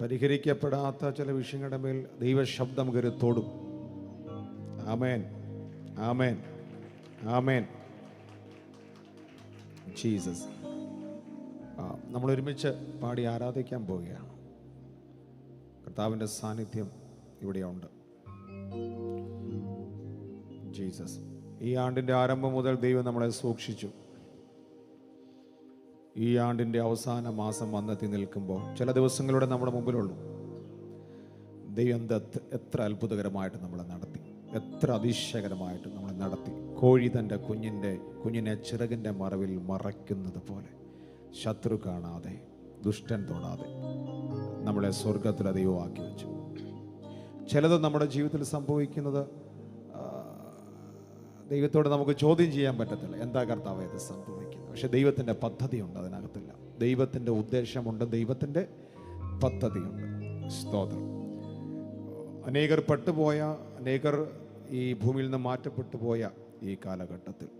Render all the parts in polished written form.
പരിഹരിക്കപ്പെടാത്ത ചില വിഷയങ്ങളുടെ മേൽ ദൈവശബ്ദം കരുത്തോടും. ആമേൻ, ആമേൻ, ആമേൻ. ജീസസ്. നമ്മൾ ഒരുമിച്ച് പാടി ആരാധിക്കാൻ പോവുകയാണ്. കർത്താവിൻ്റെ സാന്നിധ്യം ഇവിടെയുണ്ട്. ജീസസ്. ഈ ആണ്ടിൻ്റെ ആരംഭം മുതൽ ദൈവം നമ്മളെ സൂക്ഷിച്ചു. ഈ ആണ്ടിൻ്റെ അവസാന മാസം വന്നെത്തി നിൽക്കുമ്പോൾ ചില ദിവസങ്ങളുടെ നമ്മുടെ മുമ്പിലുള്ളൂ. ദൈവം എത്ര അത്ഭുതകരമായിട്ട് നമ്മളെ നടത്തി, എത്ര അതിശയകരമായിട്ട് നമ്മളെ നടത്തി. കോഴി തൻ്റെ കുഞ്ഞിനെ ചിറകിൻ്റെ മറവിൽ മറയ്ക്കുന്നത് പോലെ ശത്രു കാണാതെ, ദുഷ്ടൻ തൊടാതെ നമ്മളെ സ്വർഗത്തിൽ ദൈവമാക്കി വെച്ചു. ചിലത് നമ്മുടെ ജീവിതത്തിൽ സംഭവിക്കുന്നത് ദൈവത്തോട് നമുക്ക് ചോദ്യം ചെയ്യാൻ പറ്റത്തില്ല, എന്താ കർത്താവേ ഇത് സംഭവിക്കുന്നത്. പക്ഷെ ദൈവത്തിൻ്റെ പദ്ധതിയുണ്ട് അതിനകത്തില്ല. ദൈവത്തിൻ്റെ ഉദ്ദേശമുണ്ട്, ദൈവത്തിൻ്റെ പദ്ധതിയുണ്ട്. സ്തോത്രം. അനേകർ പെട്ടുപോയ, അനേകർ ഈ ഭൂമിയിൽ നിന്ന് മാറ്റപ്പെട്ടു പോയ ഈ കാലഘട്ടത്തിൽ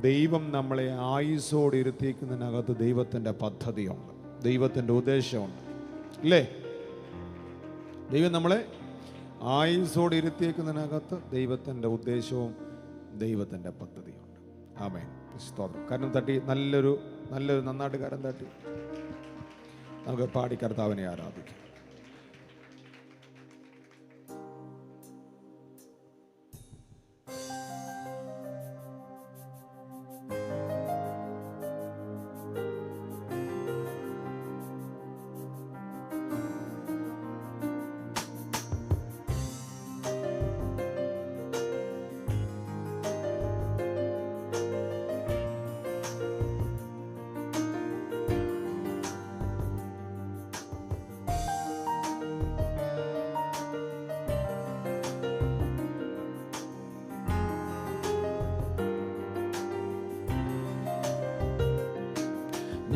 ദൈവം നമ്മളെ ആയുസ്സോട് ഇരുത്തിക്കുന്നതിനകത്ത് ദൈവത്തിൻ്റെ പദ്ധതിയുണ്ട്, ദൈവത്തിൻ്റെ ഉദ്ദേശമുണ്ട്. ഇല്ലേ? ദൈവം നമ്മളെ ആയുസ്സോട് ഇരുത്തിയേക്കുന്നതിനകത്ത് ദൈവത്തിൻ്റെ ഉദ്ദേശവും ദൈവത്തിൻ്റെ പദ്ധതിയുണ്ട്. ആമേൻ. സ്തോത്രം. കാരണം തട്ടി നല്ലൊരു നന്നായിട്ട് കാരം തട്ടി നമുക്ക് പാടി കർത്താവിനെ ആരാധിക്കാം.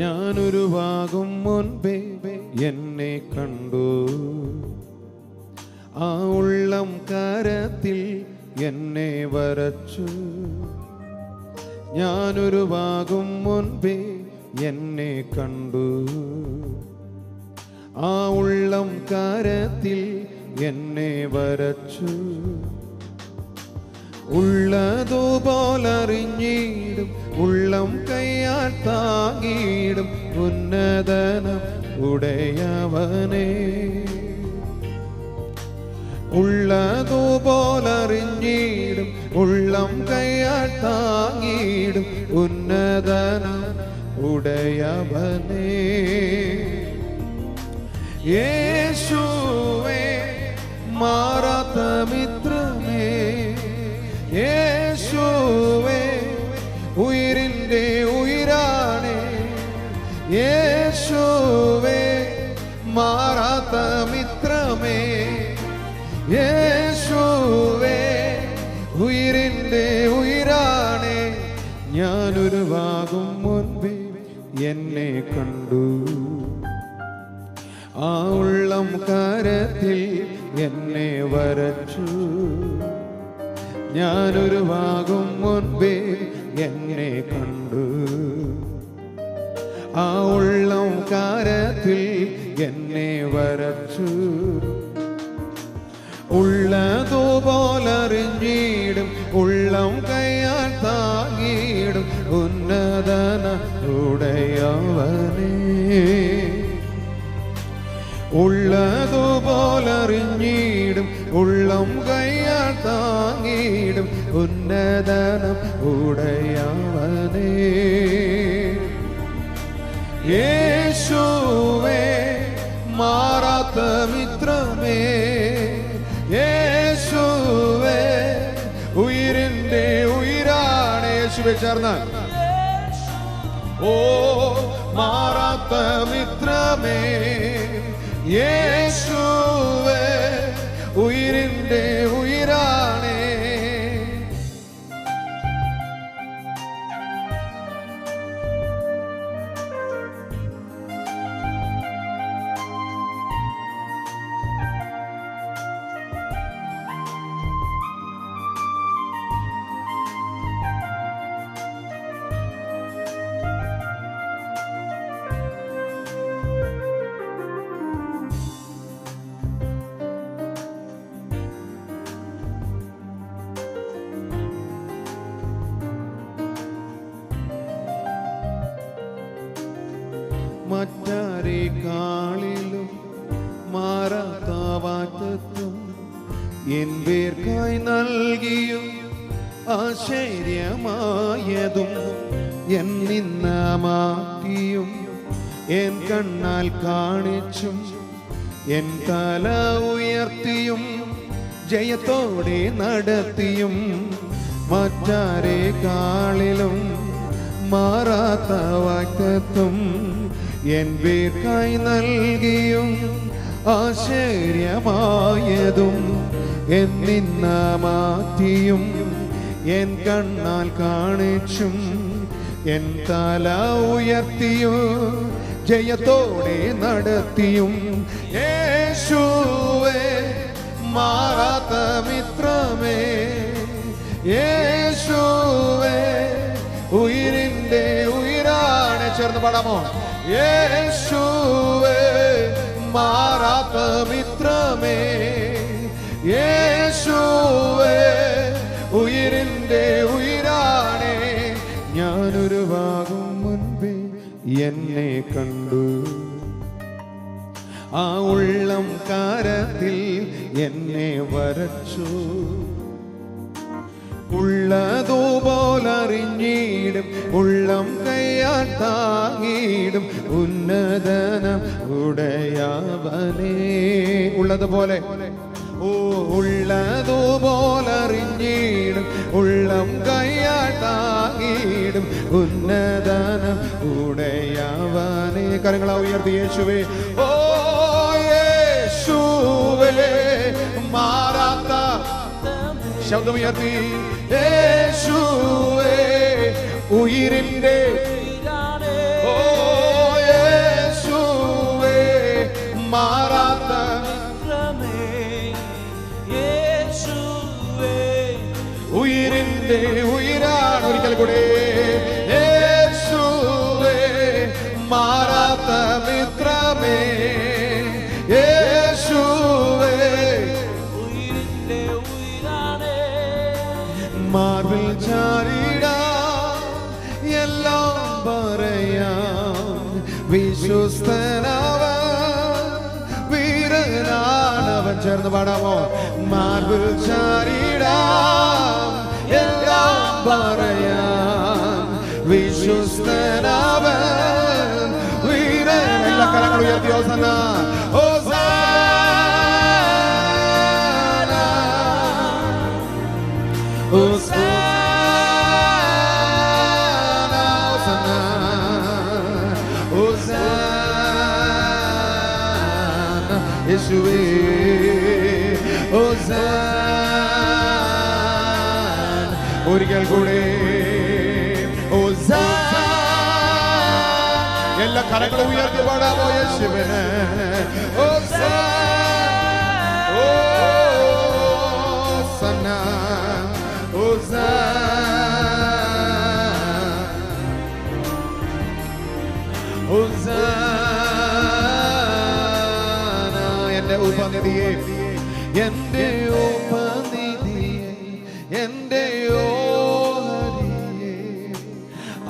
ഞാനൊരുവാകും മുൻപേ എന്നെ കണ്ടു, ആ ഉള്ളം കരത്തിൽ എന്നെ വരച്ചു. ഞാനൊരുവാകും മുൻപേ എന്നെ കണ്ടു, ആ ഉള്ളം കരത്തിൽ എന്നെ വരച്ചു. ഉള്ളതുപോലറിഞ്ഞിടും, ഉള്ളം കയ്യാൽ താങ്ങിയിടും ഉന്നതനം ഉടയവനേ. ഉള്ളതുപോലറിഞ്ഞിടും, ഉള്ളം കയ്യാൽ താങ്ങിയിടും ഉന്നതനം ഉടയവനേ. യേശുവേ മാറാത്ത മിത്രമേ, യേശുവേ ഉയിരിൻ്റെ ഉയിരാണേ. യേശുവേ മാറാത്ത മിത്രമേ, യേശുവേ ഉയിരിൻ്റെ ഉയിരാണേ. ഞാനൊരുവാകും മുൻപേ എന്നെ കണ്ടു, ആ ഉള്ളം കരത്തിൽ എന്നെ വരച്ചു. ഞാനൊരുവാകും മുൻപേ എന്നെ കണ്ടു, ആ ഉള്ളം കരത്തിൽ എന്നെ വരച്ചു. ഉള്ളതുപോലറിഞ്ഞിടും, ഉള്ളം കയ്യാൽ താങ്ങിയിടും ഉന്നതന ഉടയവനേ. ഉള്ളതുപോലറിഞ്ഞിടും, ഉള്ളം കയ്യാൽ താങ്ങിയിടും ഉന്നതനം ഉടയവനേ. യേശുവേ മാറാത്ത മിത്രമേ, യേശുവേ ഉയിരിൻ്റെ ഉയിരാണ്. യേശുവേ ചേർന്നാൽ ഓ മാറാത്ത മിത്രമേ, യേശുവേ ഉയിരിൻ്റെ ഉയിരാണേ. മറ്റാരെക്കാളിലും മാറാത്ത വാഗ്ദത്തം എൻ പേർക്കായി നൽകിയും ആശ്ചര്യമായതും എൻ നിന്ന മാറ്റിയും എൻ കണ്ണാൽ കാണിച്ചും എൻ തല ഉയർത്തിയും ജയത്തോടെ നടത്തിയും മറ്റാരെക്കാളിലും മാറാത്ത വാഗ്ദത്തം എൻ പേർക്കായി നൽകിയും ആശ്ചര്യമായതും എൻ നിന്ന മാറ്റിയും എൻ കണ്ണാൽ കാണിച്ചും എൻ തല ഉയർത്തിയും ജയത്തോടെ നടത്തിയും യേശുവേ മാറാത്ത മിത്രമേ യേശുവേ ഉയിരിന്റെ ഉയിരാണ്. ചേർന്ന് പാടാമോ? യേശുവേ മാറാത്ത മിത്രമേ യേശുവേ ഉയിരിന്റെ ഉയിരാണ്. ഞാനൊരു ഭാഗം മുൻപേ എന്നെ കണ്ടു, ആ ഉള്ളം കാരത്തിൽ എന്നെ വരച്ചു. ഉള്ളതുപോലറിഞ്ഞിടും ഉള്ളം കയ്യാൽ താങ്ങിടും ഉന്നതനം ഉടയവനേ. ഉള്ളതുപോലെ ഉള്ളതുപോലറിഞ്ഞിടും ഉള്ളം കയ്യാൽ താങ്ങിടും ഉന്നതനം ഉടയവനേ. കരങ്ങളെ ഉയർത്തി യേശുവേ, ഓ യേശുവേ മാറാത്ത ശബ്ദമുയർത്തി യേശുവേ ഉയിരിന്റെ ഓ യേശുവേ മാറാത്ത ഉയിരിന്റെ ഉയിരാണ്. ഒരിക്കൽ കൂടെ യേശുവേ മാറാത്ത മിത്രമേ യേശുവേ ഉയിരിന്റെ ഉയിരാണ്. മാർവിൽ ചാരിടാം എല്ലാം പറയാം വിശ്വസ്തനവൻ വീരനാണവൻ. ചേർന്ന് പാടാമോ? മാർവിൽ ചാരിടാം എല്ലാം പറയാം വിശ്വസ്തനവൻ വീരൻ. എല്ലാ കരങ്ങളും ഉയർത്തി ഹോസന്ന ഹോസന്ന ഹോസന്ന ഹോസന്ന യേശുവേ ഹോസന്ന. ഒരിക്കൽ കൂടെ ഹോസന്ന. എല്ലാ കരങ്ങളും ഉയർത്തി പാടാമോ യേശുവിനെ? ഹോസന്ന ഹോസന്ന ഹോസന്ന. എന്റെ ഉപനിധിയെ എന്റെ ഉപനിധിയെ എന്റെ ഓഹരിയെ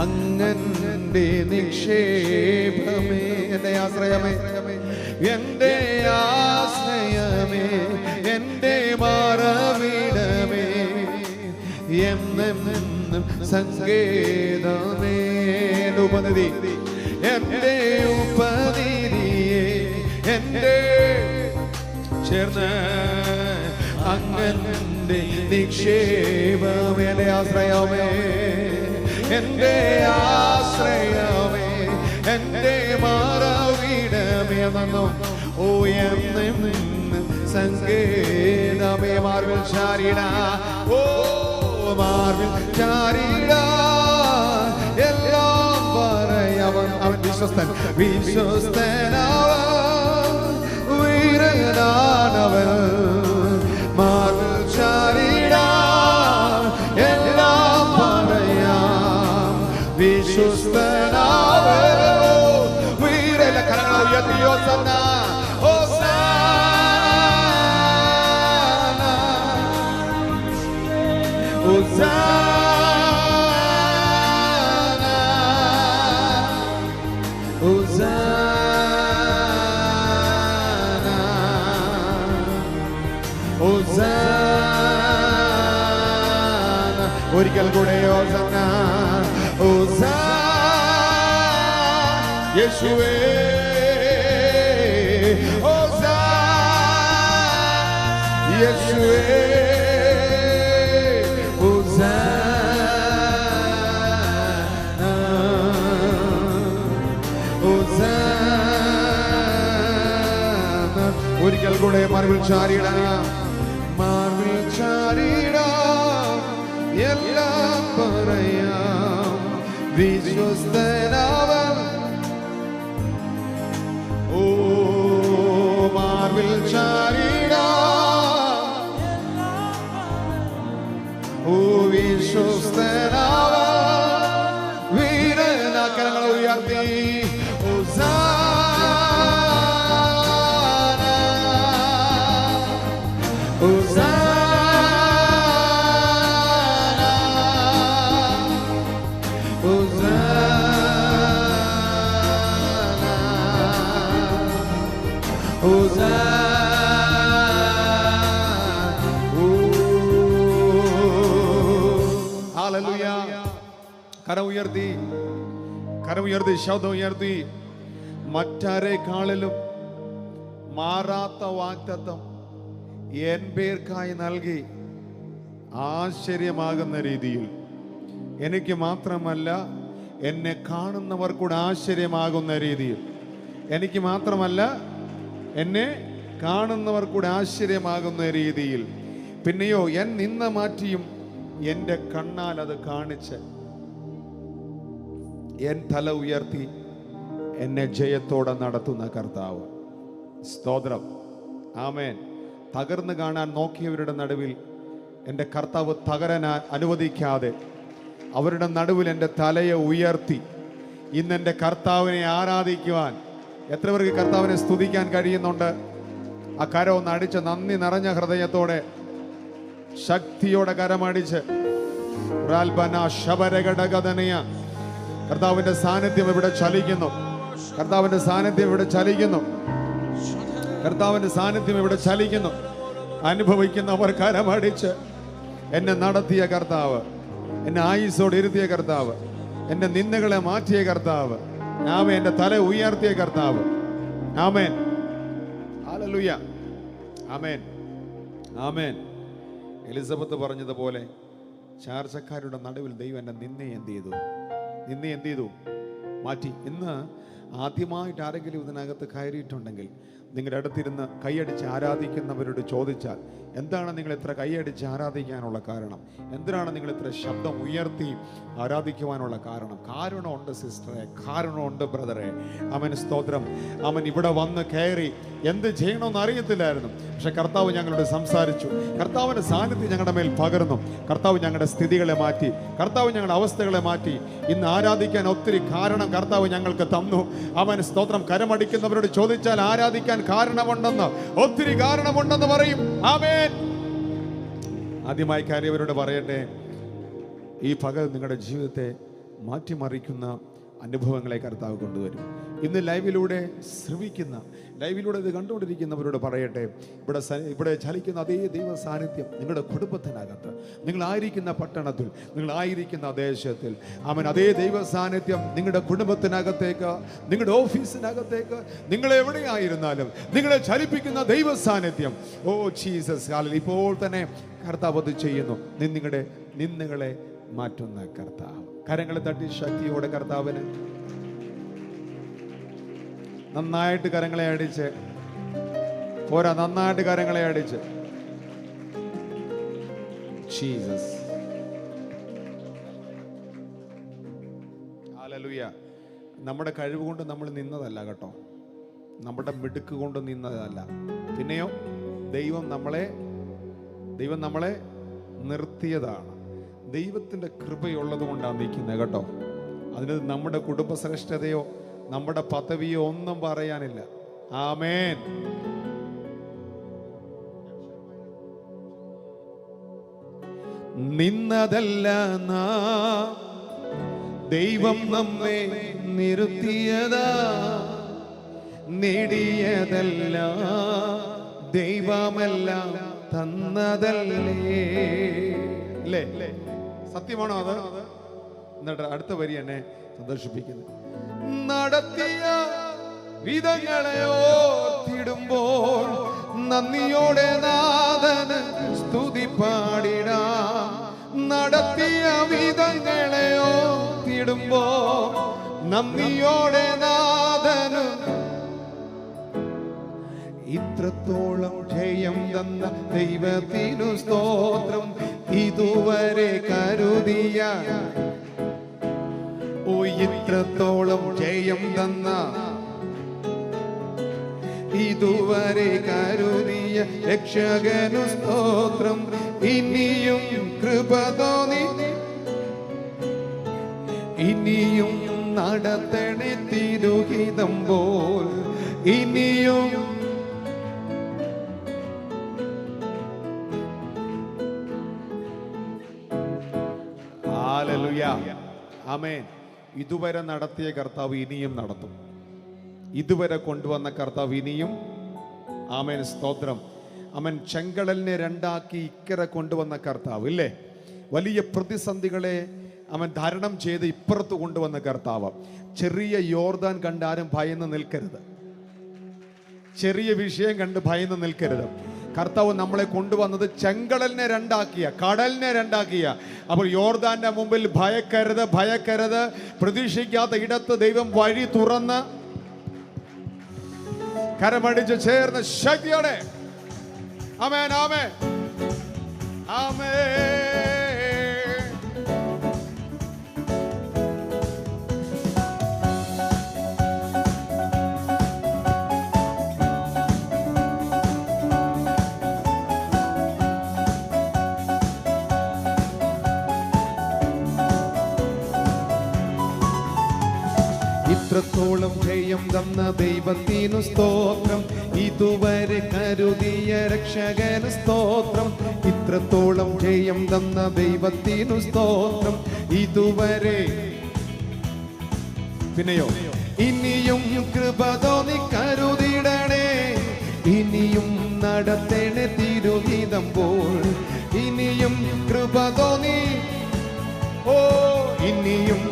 അങ്ങന്റെ നിക്ഷേപമേ എന്റെ ആശ്രയമേ എന്റെ ആശ്രയമേ എന്റെ മറവിടമേ എന്നെന്നും സങ്കേതമേ. ഉപനിധി എന്റെ ഉപനിധിയെ എന്റെ ചേർന്ന് അങ്ങന്റെ നിക്ഷേപമേ എന്റെ ആശ്രയമേ എന്റെ ആശ്രയമേ എന്റെ മറവിടമേ നന്നോ ഓ എന്നെന്നും സങ്കേതമേ. മാർവിൽ ചാരിട ഓ മാർവിൽ ചാരിട എല്ലാം പറയവൻ. അവൻ വിശ്വസ്തൻ വിശ്വസ്തനവൻ വീരനാണവൻ. മാർവിൽ ചാരിട എല്ലാം പറയാം വിശ്വസ്തനവൻ വീരന. കരങ്ങൾ ഉയർത്തി ഹോസന്ന ഹോസന്ന ഹോസന്ന ഹോസാന ഹോസാന. ഒരിക്കൽ കൂടെ ഹോസാന ഹോസാന. യേശുവേ ഹോസാന യേശുവേ ഹോസാന ഹോസാന. ഒരിക്കൽ കൂടെ മാർവിൽ ചാരിടാം, മാർവിൽ ചാരിടാം, എല്ലാം പറയാം വിശ്വസ്തനാവൻ. ഓ മാർവിൽ ചാരിടാം, ഓ വിശ്വസ്തനാവൻ. വീരനാക്കരങ്ങൾ ഉയർത്തി ഹോസാന ഹോസാന ഹോസാന ഹോസാന. ഹല്ലേലൂയ. കരം ഉയർത്തി, കരം ഉയർത്തി, ശബ്ദം ഉയർത്തി. മറ്റാരെക്കാളിലും മാറാത്ത വാഗ്ദത്തം എൻ പേർക്കായി നൽകി ആശ്ചര്യമാകുന്ന രീതിയിൽ എനിക്ക് മാത്രമല്ല എന്നെ കാണുന്നവർ കൂടെ ആശ്ചര്യമാകുന്ന രീതിയിൽ, എനിക്ക് മാത്രമല്ല എന്നെ കാണുന്നവർ കൂടെ ആശ്ചര്യമാകുന്ന രീതിയിൽ, പിന്നെയോ എൻ നിന്ന മാറ്റിയും എൻ്റെ കണ്ണാൽ അത് കാണിച്ച് എൻ തല ഉയർത്തി എന്നെ ജയത്തോടെ നടത്തുന്ന കർത്താവ്. സ്തോത്രം. ആമേൻ. തകർന്നു കാണാൻ നോക്കിയവരുടെ നടുവിൽ എൻ്റെ കർത്താവ് തകരാൻ അനുവദിക്കാതെ അവരുടെ നടുവിൽ എൻ്റെ തലയെ ഉയർത്തി ഇന്നെൻ്റെ കർത്താവിനെ ആരാധിക്കുവാൻ. എത്ര പേർക്ക് കർത്താവിനെ സ്തുതിക്കാൻ കഴിയുന്നുണ്ട്? ആ കരം ഒന്ന് അടിച്ച് നന്ദി നിറഞ്ഞ ഹൃദയത്തോടെ ശക്തിയോടെ കരമടിച്ച് കർത്താവിന്റെ സാന്നിധ്യം ഇവിടെ ചലിക്കുന്നു. കർത്താവിന്റെ സാന്നിധ്യം ഇവിടെ ചലിക്കുന്നു. കർത്താവിന്റെ സാന്നിധ്യം ഇവിടെ ചലിക്കുന്നു. അനുഭവിക്കുന്നവർ കരമടിച്ച് എന്നെ നടത്തിയ കർത്താവ്, എന്നെ ആയുസ്സോട് ഇരുത്തിയ കർത്താവ്, എന്റെ നിന്ദകളെ മാറ്റിയ കർത്താവ്, ആമേൻ, എന്റെ തല ഉയർത്തിയ കർത്താവ്. ആമേൻ. ഹല്ലേലൂയ. ആമേൻ. ആമേൻ. എലിസബത്ത് പറഞ്ഞതുപോലെ ചാർച്ചക്കാരുടെ നടുവിൽ ദൈവം എന്നെ നിന്നെ എന്ത് ചെയ്തു? മാറ്റി. ഇന്ന് ആദ്യമായിട്ട് ആരെങ്കിലും ഇതിനകത്ത് കയറിയിട്ടുണ്ടെങ്കിൽ നിങ്ങളുടെ അടുത്തിരുന്ന് കൈയടിച്ച് ആരാധിക്കുന്നവരോട് ചോദിച്ചാൽ, എന്താണ് നിങ്ങൾ ഇത്ര കൈയടിച്ച് ആരാധിക്കാനുള്ള കാരണം? എന്തിനാണ് നിങ്ങൾ ഇത്ര ശബ്ദം ഉയർത്തി ആരാധിക്കുവാനുള്ള കാരണം? കാരണമുണ്ട് സിസ്റ്ററെ, കാരണമുണ്ട് ബ്രദറെ. അവൻ സ്തോത്രം. അവൻ ഇവിടെ വന്ന് കയറി എന്ത് ചെയ്യണമെന്ന് അറിയത്തില്ലായിരുന്നു. പക്ഷെ കർത്താവ് ഞങ്ങളോട് സംസാരിച്ചു. കർത്താവിൻ്റെ സാന്നിധ്യം ഞങ്ങളുടെ മേൽ പകർന്നു. കർത്താവ് ഞങ്ങളുടെ സ്ഥിതികളെ മാറ്റി. കർത്താവ് ഞങ്ങളുടെ അവസ്ഥകളെ മാറ്റി. ഇന്ന് ആരാധിക്കാൻ ഒത്തിരി കാരണം കർത്താവ് ഞങ്ങൾക്ക് തന്നു. അവൻ സ്തോത്രം. കരമടിക്കുന്നവരോട് ചോദിച്ചാൽ ആരാധിക്കാൻ കാരണമുണ്ടെന്ന്, ഒത്തിരി കാരണമുണ്ടെന്ന് പറയും. ആമേൻ. ആദ്യമായി കയറിയവരോട് പറയട്ടെ, ഈ പകൽ നിങ്ങളുടെ ജീവിതത്തെ മാറ്റിമറിക്കുന്ന അനുഭവങ്ങളെ കർത്താവ് കൊണ്ടുവരും. ഇന്ന് ലൈവിലൂടെ ശ്രവിക്കുന്ന, ലൈവിലൂടെ ഇത് കണ്ടുകൊണ്ടിരിക്കുന്നവരോട് പറയട്ടെ, ഇവിടെ ചലിക്കുന്ന അതേ ദൈവ സാന്നിധ്യം നിങ്ങളുടെ കുടുംബത്തിനകത്ത്, നിങ്ങളായിരിക്കുന്ന പട്ടണത്തിൽ, നിങ്ങളായിരിക്കുന്ന ദേശത്തിൽ, അവൻ അതേ ദൈവ സാന്നിധ്യം നിങ്ങളുടെ കുടുംബത്തിനകത്തേക്ക്, നിങ്ങളുടെ ഓഫീസിനകത്തേക്ക്, നിങ്ങൾ എവിടെയായിരുന്നാലും നിങ്ങളെ ചലിപ്പിക്കുന്ന ദൈവ സാന്നിധ്യം. Oh Jesus. ഇപ്പോൾ തന്നെ കർത്താവ് അത് ചെയ്യുന്നു. നിങ്ങളുടെ നിന്ദകളെ മാറ്റുന്ന കർത്താവ്. കരങ്ങളെ തട്ടി ശക്തിയോടെ കർത്താവിന് നന്നായിട്ട് കരങ്ങളെ അടിച്ച് പോരാ, നന്നായിട്ട് കരങ്ങളെ അടിച്ച് ജീസസ്. ഹല്ലേലൂയ. നമ്മുടെ കഴിവ് കൊണ്ട് നമ്മൾ നിന്നതല്ല കേട്ടോ, നമ്മുടെ മിടുക്ക് കൊണ്ട് നിന്നതല്ല. പിന്നെയോ ദൈവം നമ്മളെ നിർത്തിയതാണ്. ദൈവത്തിൻ്റെ കൃപയുള്ളത് കൊണ്ടാണ് നിൽക്കുന്നത് കേട്ടോ. അതിന് നമ്മുടെ കുടുംബശ്രേഷ്ഠതയോ നമ്മുടെ പദവിയോ ഒന്നും പറയാനില്ല. ആമേൻ. നിന്നതല്ല നാം ദൈവം നമ്മെ നിർത്തിയതാ, നേടിയതല്ല ദൈവമെല്ലാം തന്നതല്ലേ. അല്ലേ? സത്യമാണോ അത്? എന്നിട്ട് അടുത്ത വരി എന്നെ സന്തോഷിപ്പിക്കുന്നു. നടത്തിയ വിധങ്ങളെ ഓർത്തിടുമ്പോൾ നന്ദിയോടെ നാഥന് സ്തുതി പാടിടാം. നടത്തിയ വിധങ്ങളെ ഓർത്തിടുമ്പോൾ നന്ദിയോടെ നാഥന് ഇത്രത്തോളം ജയം തന്ന ദൈവത്തിനു സ്തോത്രം. ഇതുവരെ കരുതിയ ഇത്രത്തോളം ജയം തന്ന ഇതുവരെ കരുതിയ രക്ഷകനു സ്തോത്രം. ഇനിയും കൃപ തോന്നി ഇനിയും നടത്തണേ തിരുഹിതം പോൽ. ഇനിയും ഹല്ലേലൂയ, ആമേൻ. ഇതുവരെ നടത്തിയ കർത്താവ് ഇനിയും നടത്തും. ഇതുവരെ കൊണ്ടുവന്ന കർത്താവ് ഇനിയും, ആമേൻ, സ്തോത്രം. ആമേൻ. ചെങ്കടലിനെ രണ്ടാക്കി ഇക്കരെ കൊണ്ടുവന്ന കർത്താവ്, ഇല്ലേ? വലിയ പ്രതിസന്ധികളെ അവൻ ധാരണം ചെയ്ത് ഇപ്പുറത്ത് കൊണ്ടുവന്ന കർത്താവ്. ചെറിയ യോർദാൻ കണ്ട് ആരും ഭയന്ന് നിൽക്കരുത്. ചെറിയ വിഷയം കണ്ട് ഭയന്ന് നിൽക്കരുത്. കർത്താവ് നമ്മളെ കൊണ്ടുവന്നത് ചെങ്കടലിനെ രണ്ടാക്കിയ, കടലിനെ രണ്ടാക്കിയ. അപ്പോൾ യോർദാന്റെ മുമ്പിൽ ഭയക്കരുത്, ഭയക്കരുത്. പ്രതീക്ഷിക്കാത്ത ഇടത്ത് ദൈവം വഴി തുറന്ന് കരമടിച്ച് ചേർന്ന് ശക്തിയോടെ ആമേൻ, ആമേൻ, ആമേൻ. ഇത്രത്തോളം ജയം തന്ന ദൈവത്തിനു സ്തോത്രം. ഇതുവരെ കരുതിയ രക്ഷകന് സ്തോത്രം. ഇത്രത്തോളം ജയം തന്ന ദൈവത്തിനു സ്തോത്രം. ഇതുവരെ പിന്നെയോ ഇനിയും കൃപ തോന്നി കരുതിടണേ. ഇനിയും നടത്തേണേ തിരുഹിതം പോൽ. ഇനിയും കൃപ തോന്നി, ഓ ഇനിയും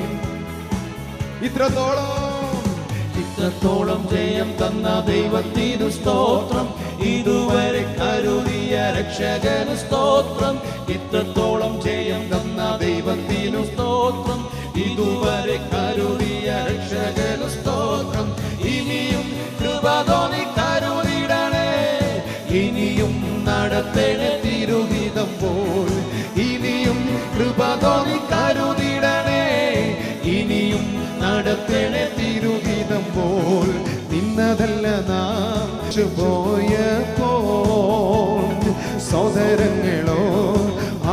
ഇത്രത്തോളം ജയം തന്ന ദൈവത്തിനു സ്തോത്രം. ഇതുവരെ കരുതിയ രക്ഷകനു സ്തോത്രം. ഇത്രത്തോളം ജയം തന്ന ദൈവത്തിനു സ്തോത്രം. ഇതുവരെ കരുതിയ രക്ഷകനു സ്തോത്രം. ഇനിയും കൃപ തോന്നി കരുതിടണേ. ഇനിയും നടത്തേണേ തിരുഹിതം പോൽ. ഇനിയും കൃപ തോന്നി കരുതിടണേ. ഇനിയും നടത്തേണേ തിരുഹിതം പോൽ. നിന്നതല്ല നാം പോയപ്പോൾ സോദരങ്ങളോ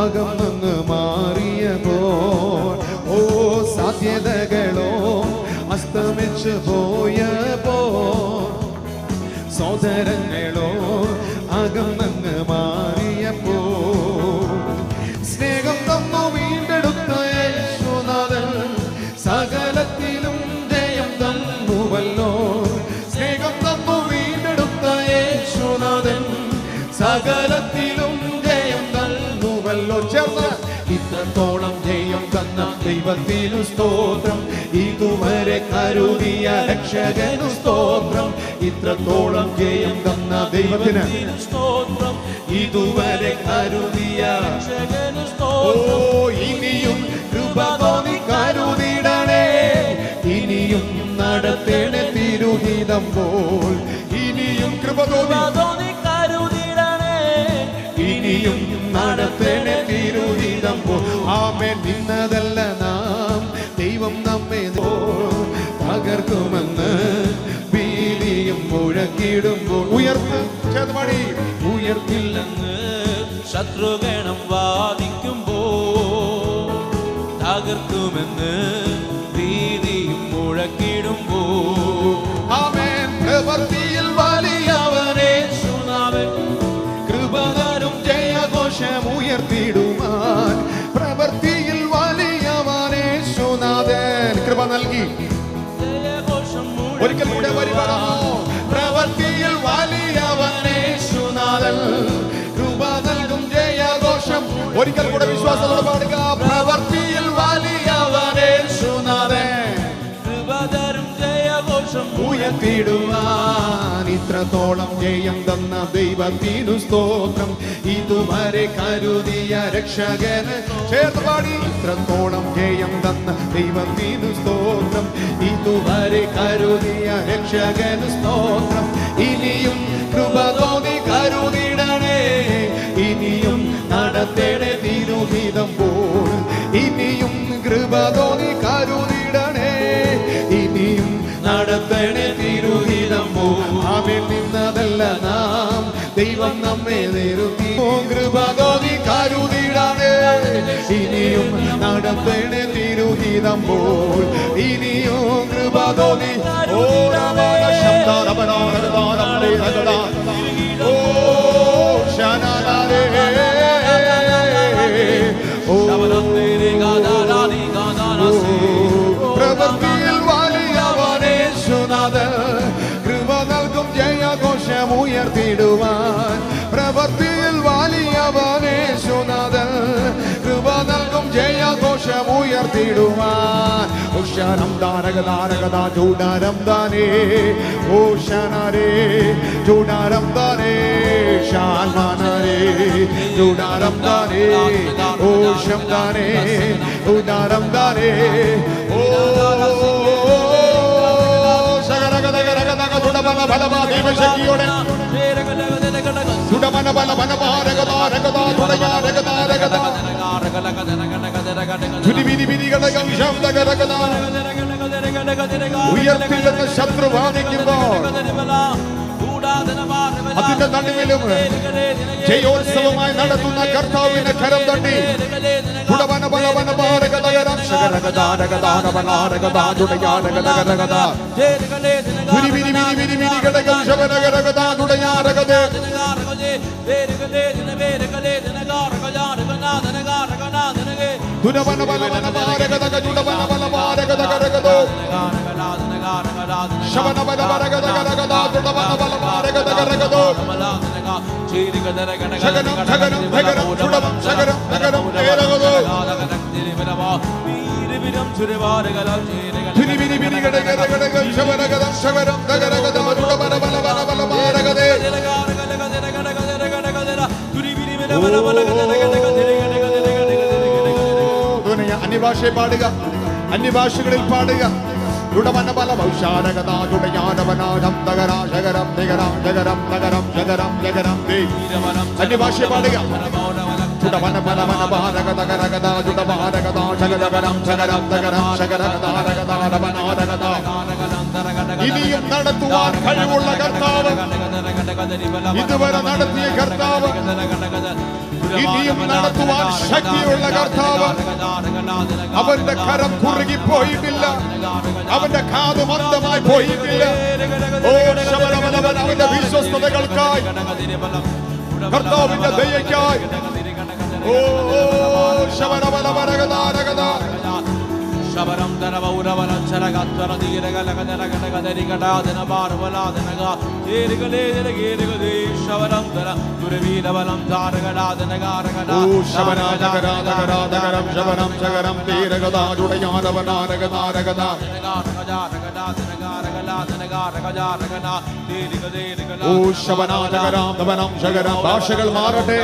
അകമങ്ങ് മാറിയപ്പോൾ. ഓ സാധ്യതകളോ അസ്തമിച്ചു പോയപ്പോൾ സോദരങ്ങളോ അകമങ്ങ് മാറിയപ്പോൾ. സ്നേഹം തന്നു വീണ്ടെടുത്ത യേശുനാഥൻ സകലത്തിലും ജയം തന്നുവല്ലോ. സ്നേഹം തന്നു വീണ്ടെടുത്ത യേശുനാഥൻ സകലത്തിലും ജയം തന്നുവല്ലോ. ചേർന്ന് ഇത്രത്തോളം ജയം തന്ന ദൈവത്തിനു സ്തോത്രം. ഇതുവരെ കരുതിയ രക്ഷകനു സ്തോത്രം. ഇത്രത്തോളം ജയം തന്ന ദൈവത്തിന് സ്തോത്രം. ഇതുവരെ കരുതിയ രക്ഷകനു സ്തോത്രം. ഓ ഇനിയും കൃപ തോന്നി കരുതിടണേ. ഇനിയും നടത്തേണേ തിരുഹിതം പോൽ. ഇനിയും കൃപ തോന്നി കരുതിടണേ. ഇനിയും നടത്തേണേ തിരുഹിതം പോൽ. ആമേൻ. നിന്നതല്ല നാം ദൈവം നമ്മെ തകർക്കുമെന്ന് ഭീതിയും മുഴക്കിടുമ്പോൾ ഉയർത്തില്ലെന്ന് ശത്രുഗണം വാദിക്കുമ്പോൾ തകർക്കുമെന്ന് ഭീതിയും മുഴക്കിടുമ്പോൾ. ആമേൻ. പ്രവൃത്തിയിൽ വലിയവനെ യേശുനാഥൻ കൃപകരും ജയഘോഷമുയർത്തിടുവാൻ. പ്രവൃത്തിയിൽ വലിയവനെ യേശുനാഥൻ ഒരിക്കൽ കൂടെ വരി പറഞ്ഞു. പ്രവൃത്തിയിൽ വലിയവനേശുനാഥൻ, കൃപ നൽകും ജയഘോഷം. ഒരിക്കൽ കൂടെ വിശ്വാസത്തോടെ പാടുക. പ്രവൃത്തിയിൽ വലിയവനേശുനാഥൻ, കൃപ തരും ജയഘോഷം ഉയർത്തിടുവാൻ ഇത്രത്തോളം ജയം തന്ന ദൈവത്തിനു സ്തോത്രം. ഇതുവരെ കരുതിയ രക്ഷകന് ചേർത്ത് പാടി. ഇത്രത്തോളം ജയം തന്ന ദൈവത്തിനു സ്തോത്രം. ഇതുവരെ കരുതിയ രക്ഷകന് സ്തോത്രം. ഇനിയും കൃപ തോന്നി കരുതിടണേ, ഇനിയും നടത്തേണേ തിരുഹിതം പോൽ. ഇനിയും കൃപ തോന്നി കരുതിടണേ, ഇനിയും നടത്തേണേ തിരുഹിതം പോൽ. അവൻ നിന്നതല്ല നാം, ദൈവം നമ്മെ നിർത്തി. കൃപ തോന്നി കരുതിടണേ, ഇനിയും നടത്തേണേ തിരുഹിതം പോൽ. ഇനിയും കൃപ തോന്നി. ഓ ശനാരേ പ്രവൃത്തിയിൽ വലിയവനേശുനാഥൻ, കൃപ നൽകും ജയഘോഷം ഉയർത്തിടുവാൻ. പ്രവൃത്തിയിൽ വലിയവനേശുനാഥൻ, കൃപ നൽകും ജയഘോഷം ഉയർത്തിടുവാൻ. ഉഷാനം താരകതാരകതാ ചൂടാരം താനേ, ഓഷാനരേ ചൂടാരം താനേ, ഷാൻമാനരേ ചൂടാരം താനേ, ഓഷം താനേ ചൂടാരം താനേ. ഓ ശകരകതകരകതക തുടമന ഫലമാ ദൈവശക്തിയോടെ തുടമന ഫലമന ഭാരകതാരകതാ തുടയാരകതാരകതാ ചുരിവിരിവിരികടകം ശബ്ദകരകതാ ഉയർത്തില്ലെന്ന് ശത്രു വാദിക്കുമ്പോൾ അതിന്റെ നടുവിലും ജയോത്സവമായി നടത്തുന്ന കർത്താവിന്റെ കരം തട്ടി തുടവന ബലവന ഭാരകതകരം ശകരകതാരകതാരകതാരകതാ തുടയാരകതകരകതാ ചുരിവിരിവിരിവിരികടകം ശബരകരകതാ തുടയാരകതേ തുടവന ബലവന ഭാരകതക തുടവന ബല ഭാരകതകരകതോ ശവന ബല ഭാരകതകരകതാ തുടവന ബല ഭാരകതകരകതോ ശകരം ശകരം ശകരം തുടവം ശകരം ശകരം ഏരകതോ ചുരിവിരിവിരികടകരകടകം ശബരകതം ശകരം ദകരകതോ തുടവന ബല ബല ബല ഭാരകതേ അന്യഭാഷയെ പാടുക, അന്യഭാഷകളിൽ പാടുക. തുടവന ബല ഭൗഷാരകതാ തുടയാരവനാരം തകരാ ശകരം നികരം ജഗരം നഗരം ശകരം ജഗരം ദേ. അന്യഭാഷയെ പാടുക. തുടവന ബലവന ഭാരകതകരകതാ തുടഭാരകതാ ശകരകരം ശകരം തകരം ശകരകതാരകതാരവനാരകതാ. ഇനിയും നടത്തുവാൻ കഴിവുള്ള കർത്താവ്, ഇതുവരെ നടത്തിയ കർത്താവ്, ഇനിയും നടത്തുവാൻ ശക്തിയുള്ള കർത്താവ്. അവന്റെ കരം കുറുകിപ്പോയിട്ടില്ല, അവന്റെ കാത് മന്ദമായി പോയിട്ടില്ല. ഓ ശബരമലവൻ അവന്റെ വിശ്വസ്തതകൾക്കായി, കർത്താവിന്റെ ദയയ്ക്കായി. ഓ ശബരമലവരകതാരകതാ ശബരം ധനവൗരവനം ശരകത്വര ധീരകലകനകനകനകനകടകടകന പാർവലാദനക ധീരകലേ ധീരകലേ ശബരം ധന ദുരവീരവനം ധാരകടാദനകാരകട ഓ ശബരാജകരാജകരാജകരം ശബരം ശകരം ധീരകദാ ജുടയാനവനാരകനാരകദ ഓ ശബനാജകരാം ശകരം. ഭാഷകൾ മാറട്ടെ,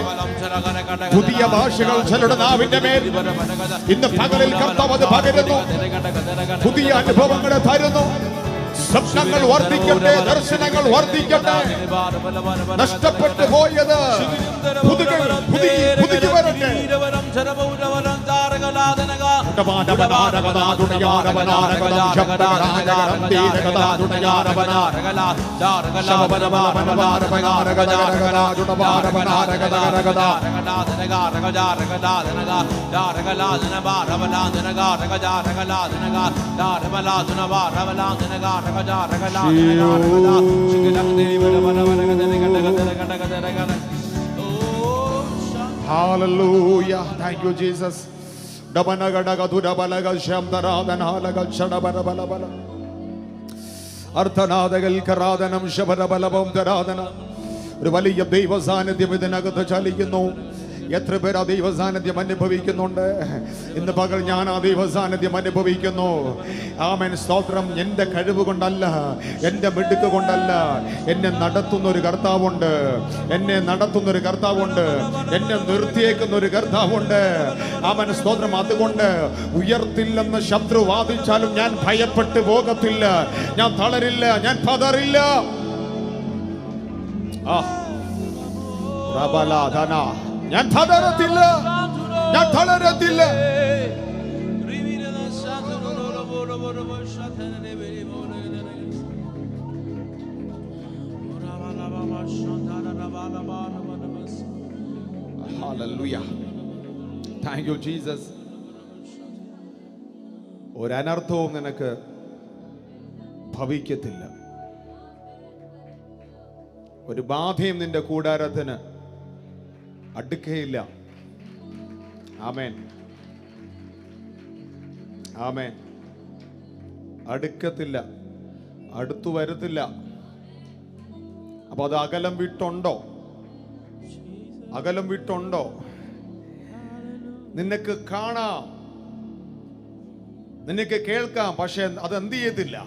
പുതിയ ഭാഷകൾ ചിലരുടെ നാവിന്റെ മേൽ ഇന്ന് പകലിൽ കർത്താവ് അത് പകരുന്നു. പുതിയ അനുഭവങ്ങളെ തരുന്നു. സ്വപ്നങ്ങൾ വർദ്ധിക്കട്ടെ, ദർശനങ്ങൾ വർദ്ധിക്കട്ടെ. നഷ്ടപ്പെട്ടു പോയത് പുതുക്കി വരട്ടെ. Hallelujah. Thank you, Jesus. അർത്ഥനാഥകൽ കരാധനം ശബരബലവും തരാധന. ഒരു വലിയ ദൈവ സാന്നിധ്യം ഇതിനകത്ത് ചലിക്കുന്നു. എത്ര പേർ ആ ദൈവ സാന്നിധ്യം അനുഭവിക്കുന്നുണ്ട്? ഇന്ന് പകൽ ഞാൻ ആ ദൈവ സാന്നിധ്യം അനുഭവിക്കുന്നു. ആമേൻ, സ്തോത്രം. എൻ്റെ കഴിവ് കൊണ്ടല്ല, എൻ്റെ മിടുക്ക് കൊണ്ടല്ല, എന്നെ നടത്തുന്ന ഒരു കർത്താവുണ്ട്. എന്നെ നടത്തുന്ന ഒരു കർത്താവുണ്ട്. എന്നെ നിർത്തിയേക്കുന്ന ഒരു കർത്താവുണ്ട്. ആമേൻ, സ്തോത്രം. അതുകൊണ്ട് ഉയർത്തില്ലെന്ന് ശത്രു വാദിച്ചാലും ഞാൻ ഭയപ്പെട്ടു പോകത്തില്ല. ഞാൻ തളരില്ല, ഞാൻ പതറില്ല. ഞാൻ തളരത്തില്ല, ഞാൻ തളരത്തില്ല. Hallelujah. Thank you, Jesus. ഒരനർത്ഥവും നിനക്ക് ഭവിക്കത്തില്ല. ഒരു ബാധയും നിന്റെ കൂടാരത്തിന് അടുക്കയില്ല. ആമേൻ, ആമേൻ. അടുക്കത്തില്ല, അടുത്തു വരത്തില്ല. അപ്പൊ അത് അകലം വിട്ടുണ്ടോ? അകലം വിട്ടുണ്ടോ? നിനക്ക് കാണാം, നിനക്ക് കേൾക്കാം, പക്ഷെ അതെന്ത് ചെയ്യത്തില്ല.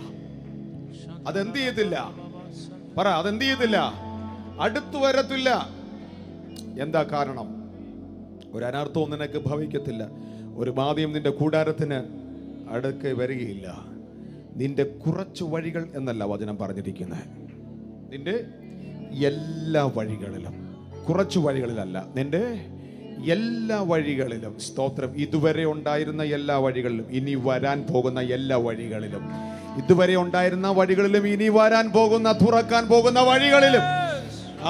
അതെന്ത് ചെയ്യത്തില്ല? പറ, അതെന്ത് ചെയ്യത്തില്ല? അടുത്തു വരത്തില്ല. എന്താ കാരണം? ഒരു അനർത്ഥവും നിനക്ക് ഭവിക്കത്തില്ല. ഒരു ബാധയും നിന്റെ കൂടാരത്തിന് അടുക്ക വരികയില്ല. നിന്റെ കുറച്ച് വഴികൾ എന്നല്ല വചനം പറഞ്ഞിരിക്കുന്നത്. നിന്റെ എല്ലാ വഴികളിലും, കുറച്ചു വഴികളിലല്ല, നിന്റെ എല്ലാ വഴികളിലും. സ്തോത്രം. ഇതുവരെ ഉണ്ടായിരുന്ന എല്ലാ വഴികളിലും, ഇനി വരാൻ പോകുന്ന എല്ലാ വഴികളിലും, ഇതുവരെ ഉണ്ടായിരുന്ന വഴികളിലും, ഇനി വരാൻ പോകുന്ന, തുറക്കാൻ പോകുന്ന വഴികളിലും.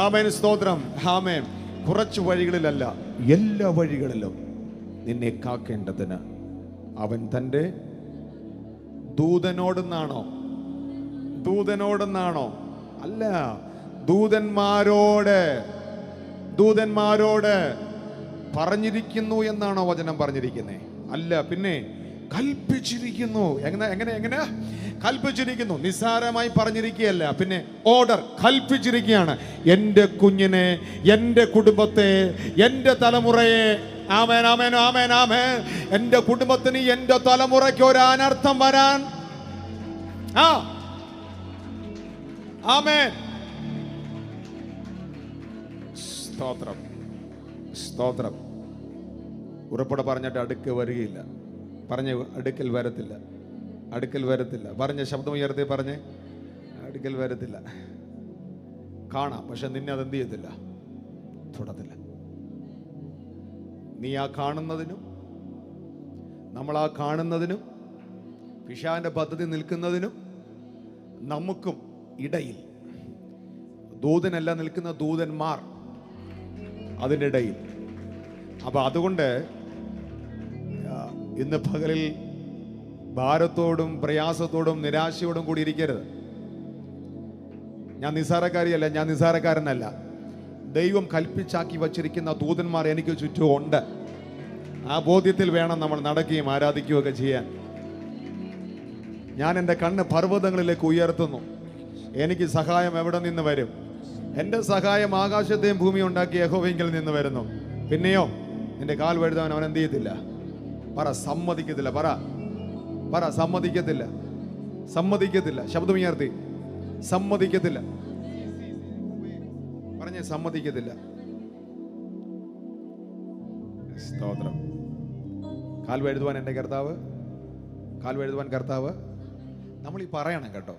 ആമേൻ, സ്തോത്രം. ആമേൻ. കുറച്ചു വഴികളിലല്ല, എല്ലാ വഴികളിലും നിന്നെ കാക്കേണ്ടതിന് അവൻ തൻ്റെ ദൂതനോടെന്നാണോ? ദൂതനോടെന്നാണോ? അല്ല, ദൂതന്മാരോട് പറഞ്ഞിരിക്കുന്നു എന്നാണോ വചനം പറഞ്ഞിരിക്കുന്നത്? അല്ല, പിന്നെ കൽപ്പിച്ചിരിക്കുന്നു. എങ്ങനെ കൽപ്പിച്ചിരിക്കുന്നു? നിസ്സാരമായി പറഞ്ഞിരിക്കുകയല്ല, പിന്നെ ഓർഡർ, കൽപ്പിച്ചിരിക്കുകയാണ്. എൻ്റെ കുഞ്ഞിനെ, എൻ്റെ കുടുംബത്തെ, എൻ്റെ തലമുറയെ, ആമേൻ, ആമേൻ, ആമേൻ, ആമേൻ, എൻ്റെ കുടുംബത്തിന്, എൻ്റെ തലമുറയ്ക്ക് ഒരു അനർത്ഥം വരാൻ, ആമേൻ, സ്തോത്രം, സ്തോത്രം. ഉറപ്പടെ പറഞ്ഞിട്ട് അടുക്ക വരികയില്ല. പറഞ്ഞ അടുക്കൽ വരത്തില്ല, അടുക്കൽ വരത്തില്ല. പറഞ്ഞ ശബ്ദം ഉയർത്തി പറഞ്ഞ് അടുക്കൽ വരത്തില്ല. കാണാം, പക്ഷെ നിന്നെ അതെന്ത് ചെയ്യത്തില്ല, തൊടത്തില്ല. നീ ആ കാണുന്നതിനും, നമ്മൾ ആ കാണുന്നതിനും, പിശാചിന്റെ പദ്ധതി നിൽക്കുന്നതിനും നമുക്കും ഇടയിൽ ദൂതനല്ല നിൽക്കുന്ന, ദൂതന്മാർ അതിൻ്റെ ഇടയിൽ. അപ്പൊ അതുകൊണ്ട് ഇന്ന് പകലിൽ ഭാരത്തോടും പ്രയാസത്തോടും നിരാശയോടും കൂടി ഇരിക്കരുത്. ഞാൻ നിസ്സാരക്കാരിയല്ല, ഞാൻ നിസ്സാരക്കാരനല്ല. ദൈവം കൽപ്പിച്ചാക്കി വച്ചിരിക്കുന്ന ദൂതന്മാർ എനിക്ക് ചുറ്റും ഉണ്ട്. ആ ബോധ്യത്തിൽ വേണം നമ്മൾ നടക്കുകയും ആരാധിക്കുകയൊക്കെ ചെയ്യാൻ. ഞാൻ എൻ്റെ കണ്ണ് പർവ്വതങ്ങളിലേക്ക് ഉയർത്തുന്നു. എനിക്ക് സഹായം എവിടെ നിന്ന് വരും? എൻ്റെ സഹായം ആകാശത്തെയും ഭൂമിയും ഉണ്ടാക്കിയ യഹോവയിൽ നിന്ന് വരുന്നു. പിന്നെയോ എൻ്റെ കാൽ വഴുതാൻ അവൻ എന്ത് ചെയ്യത്തില്ല? പറ, സമ്മതിക്കത്തില്ല. പറ, പറ, സമ്മതിക്കത്തില്ല, സമ്മതിക്കത്തില്ല. ശബ്ദമുയർത്തി, സമ്മതിക്കത്തില്ല. പറഞ്ഞേ, സമ്മതിക്കത്തില്ല. സ്തോത്രം. കാൽ വഴുതുവാൻ എൻ്റെ കർത്താവ്, കാൽ വഴുതുവാൻ കർത്താവ്. നമ്മൾ ഈ പറയണം കേട്ടോ.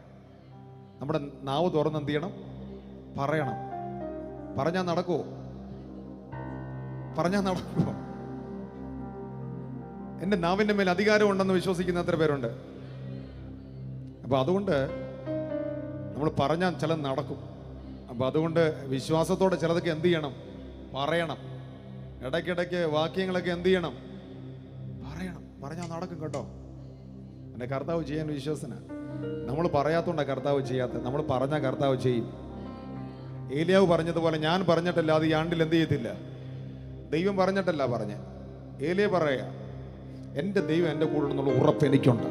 നമ്മുടെ നാവ് തുറന്ന് എന്ത് ചെയ്യണം? പറയണം. പറഞ്ഞാൽ നടക്കുമോ? പറഞ്ഞാൽ നടക്കുമോ? എൻ്റെ നാവിൻ്റെ മേൽ അധികാരം ഉണ്ടെന്ന് വിശ്വസിക്കുന്ന എത്ര പേരുണ്ട്? അപ്പൊ അതുകൊണ്ട് നമ്മൾ പറഞ്ഞാൽ ചിലത് നടക്കും. അപ്പൊ അതുകൊണ്ട് വിശ്വാസത്തോടെ ചിലതൊക്കെ എന്ത് ചെയ്യണം? പറയണം. ഇടയ്ക്കിടയ്ക്ക് വാക്യങ്ങളൊക്കെ എന്ത് ചെയ്യണം? പറയണം. പറഞ്ഞാൽ നടക്കും കേട്ടോ. എൻ്റെ കർത്താവ് ചെയ്യാൻ വിശ്വസന. നമ്മൾ പറയാത്തോണ്ടാണ് കർത്താവ് ചെയ്യാത്തത്. നമ്മൾ പറഞ്ഞാൽ കർത്താവ് ചെയ്യും. ഏലിയാവ് പറഞ്ഞതുപോലെ, ഞാൻ പറഞ്ഞിട്ടല്ല അത് ഈ ആണ്ടിൽ എന്ത് ചെയ്യത്തില്ല. ദൈവം പറഞ്ഞിട്ടല്ല പറഞ്ഞ്. ഏലിയ പറയാ, എൻ്റെ ദൈവം എൻ്റെ കൂടെ എന്നുള്ള ഉറപ്പ് എനിക്കുണ്ട്.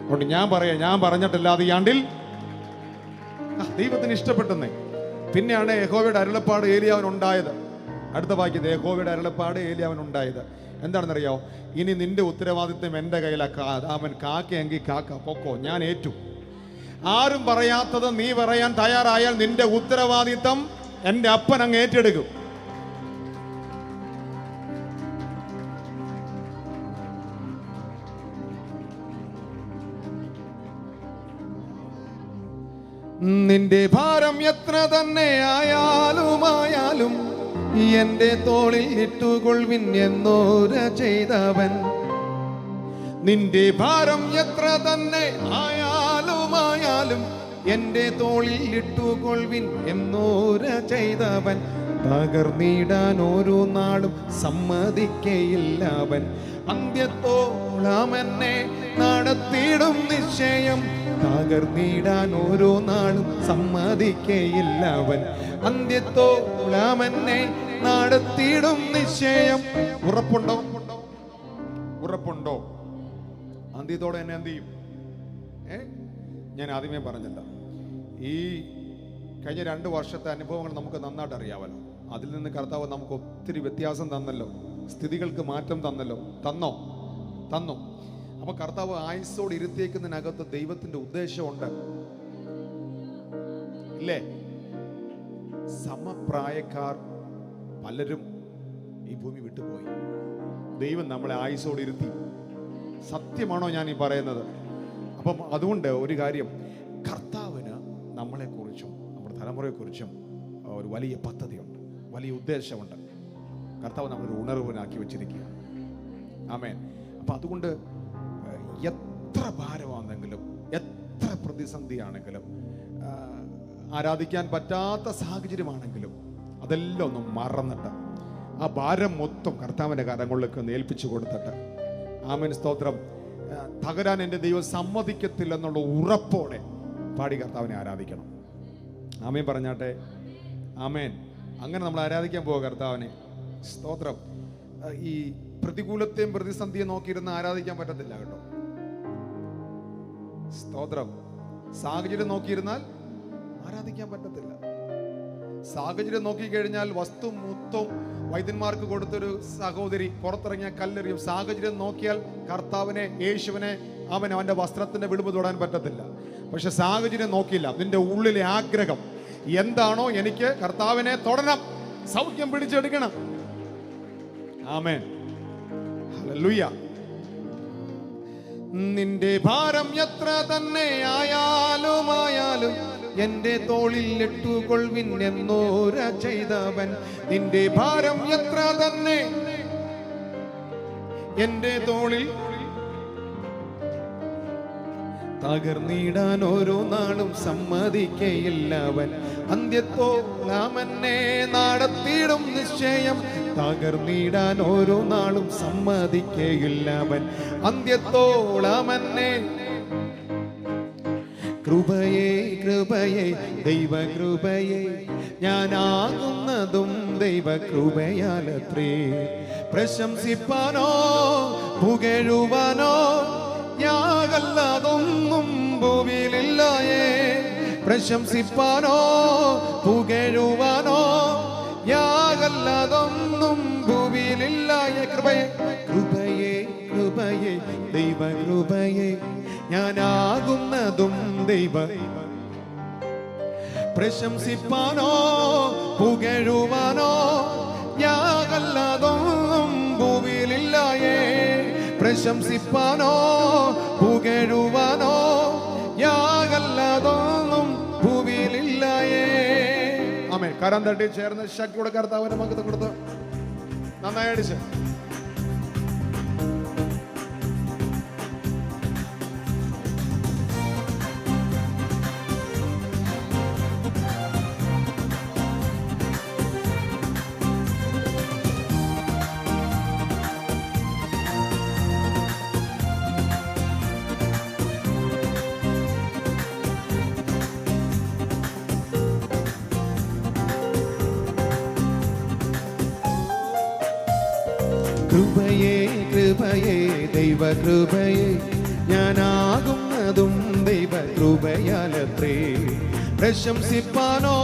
അതുകൊണ്ട് ഞാൻ പറയാം, ഞാൻ പറഞ്ഞിട്ടല്ല അത് ഈ ആണ്ടിൽ ദൈവത്തിന് ഇഷ്ടപ്പെട്ടെന്നേ. പിന്നെയാണ് യഹോവയുടെ അരുളപ്പാട് ഏലിയാവിനുണ്ടായത്. അടുത്ത വാക്യത്തിൽ യഹോവയുടെ അരുളപ്പാട് ഏലിയാവിനുണ്ടായത് എന്താണെന്നറിയാമോ? ഇനി നിന്റെ ഉത്തരവാദിത്വം എൻ്റെ കയ്യിലാ. അവൻ കാക്കയെങ്കിൽ കാക്ക, പൊക്കോ, ഞാൻ ഏറ്റു. ആരും പറയാത്തത് നീ പറയാൻ തയ്യാറായാൽ നിന്റെ ഉത്തരവാദിത്വം എൻ്റെ അപ്പൻ അങ്ങ് ഏറ്റെടുക്കും. നിന്റെ ഭാരം എത്ര തന്നെ ആയാലും എന്റെ തോളിൽ ഇട്ടുകൊള്ളുവിൻ എന്നോര ചെയ്തവൻ. നിന്റെ ഭാരം എത്ര തന്നെ ആയാലും എന്റെ തോളിൽ ഇട്ടുകൊള്ളുവിൻ എന്നോര ചെയ്തവൻ. തകർന്നിടാൻ ഓരോ നാളും സമ്മതിക്കയില്ലവൻ. അന്ത്യത്തോളം എന്നെ നടത്തിയിടും നിശ്ചയം. തകർന്നിടാൻ ഓരോ നാളും സമ്മതിക്കയില്ലവൻ. അന്ത്യത്തോളം എന്നെ നടത്തിയിടും നിശ്ചയം. ഉറപ്പുണ്ടോ? ഉറപ്പുണ്ടോ? അന്ത്യത്തോടെ എന്നെ എന്ത് ചെയ്യും? ഞാൻ ആദ്യമേ പറഞ്ഞല്ലോ, ഈ കഴിഞ്ഞ 2 വർഷത്തെ അനുഭവങ്ങൾ നമുക്ക് നന്നായിട്ട് അറിയാമല്ലോ. അതിൽ നിന്ന് കർത്താവ് നമുക്ക് ഒത്തിരി വ്യത്യാസം തന്നല്ലോ, സ്ഥിതികൾക്ക് മാറ്റം തന്നല്ലോ. തന്നു. അപ്പൊ കർത്താവ് ആയുസ്സോട് ഇരുത്തിയേക്കുന്നതിനകത്ത് ദൈവത്തിന്റെ ഉദ്ദേശമുണ്ട്, ഇല്ലേ? സമപ്രായക്കാർ പലരും ഈ ഭൂമി വിട്ടുപോയി. ദൈവം നമ്മളെ ആയുസ്സോട് ഇരുത്തി. സത്യമാണോ ഞാൻ ഈ പറയുന്നത്? അപ്പം അതുകൊണ്ട് ഒരു കാര്യം, കർത്താവിന് നമ്മളെക്കുറിച്ചും നമ്മുടെ തലമുറയെക്കുറിച്ചും ഒരു വലിയ പദ്ധതിയുണ്ട്, വലിയ ഉദ്ദേശമുണ്ട്. കർത്താവ് നമ്മളൊരു ഉണർവിനാക്കി വെച്ചിരിക്കുക. ആമേൻ. അപ്പം അതുകൊണ്ട് എത്ര ഭാരമാണെങ്കിലും എത്ര പ്രതിസന്ധിയാണെങ്കിലും ആരാധിക്കാൻ പറ്റാത്ത സാഹചര്യമാണെങ്കിലും അതെല്ലാം ഒന്ന് മറന്നിട്ട് ആ ഭാരം മൊത്തം കർത്താവിൻ്റെ കരങ്ങളിലേക്ക് ഏൽപ്പിച്ചു കൊടുത്തിട്ട്, ആമേൻ, സ്തോത്രം, തകരാൻ എൻ്റെ ദൈവം സമ്മതിക്കത്തില്ലെന്നുള്ള ഉറപ്പോടെ പാടി കർത്താവിനെ ആരാധിക്കണം. ആമേൻ പറഞ്ഞാട്ടെ. ആമേൻ. അങ്ങനെ നമ്മൾ ആരാധിക്കാൻ പോവുക കർത്താവിനെ. സ്തോത്രം. ഈ പ്രതികൂലത്തെയും പ്രതിസന്ധിയും നോക്കിയിരുന്ന് ആരാധിക്കാൻ പറ്റത്തില്ല കേട്ടോ. സ്തോത്രം. സാഹചര്യം നോക്കിയിരുന്നാൽ ആരാധിക്കാൻ പറ്റത്തില്ല. സാഹചര്യം നോക്കിക്കഴിഞ്ഞാൽ വസ്തു മൊത്തം വൈദ്യന്മാർക്ക് കൊടുത്തൊരു സഹോദരി പുറത്തിറങ്ങിയ കല്ലെറിയും. സാഹചര്യം നോക്കിയാൽ കർത്താവിനെ, യേശുവിനെ, അവന്റെ വസ്ത്രത്തിന്റെ വിളിവ് തൊടാൻ പറ്റത്തില്ല. പക്ഷെ സാഹചര്യം നോക്കിയില്ല. നിന്റെ ഉള്ളിലെ ആഗ്രഹം എന്താണോ, എനിക്ക് കർത്താവിനെ തൊടണം, സൗഖ്യം പിടിച്ചെടുക്കണം. ആമേൻ. ഹല്ലേലൂയ. നിന്റെ ഭാരം എത്ര തന്നെ ആയാലും എന്റെ തോളിൽ ഇട്ടുകൊള്ളുവിൻ എന്നോര ചെയ്തവൻ. നിന്റെ ഭാരം എത്ര തന്നെ എന്റെ തോളിൽ. തകർന്നിടാൻ ഓരോ നാളും സമ്മതിക്കയില്ലവൻ. അന്ത്യത്തോളം എന്നെ നടത്തിയിടും നിശ്ചയം. തകർന്നിടാൻ ഓരോ നാളും സമ്മതിക്കയില്ലവൻ. അന്ത്യത്തോളം എന്നെ. കൃപയേ ദൈവകൃപയേ, ഞാനാകുന്നതും ദൈവകൃപയാലത്രേ. പ്രശംസിപ്പാനോ പുകഴുവാനോ യാഗല്ലാതൊന്നും ഭൂമിയിലില്ലായേ. പ്രശംസിപ്പാനോ പുകഴുവാനോ യാഗല്ലാതൊന്നും ഭൂമിയിലില്ലായേ. കൃപയേ ദൈവകൃപയേ, ഞാനാകുന്നതും ദൈവ. പ്രശംസിപ്പാനോ പുകഴുവാനോ യാഗല്ലാതൊന്നും ഭൂമിയിലില്ലായേ. പ്രശംസിപ്പാനോ പുകഴുവാനോ യാഗല്ലാതൊന്നും ഭൂമിയിലില്ലായേ. ആമേൻ. കരം തട്ടി ചേർന്ന് ശക്തിയോടെ കർത്താവിന്റെ മകത്ത് കൊടുത്ത് നന്നായി അടിച്ച്. കൃപയേ ദൈവകൃപയേ, ഞാനാകുന്നതും ദൈവകൃപയാലത്രേ. പ്രശംസിപ്പാനോ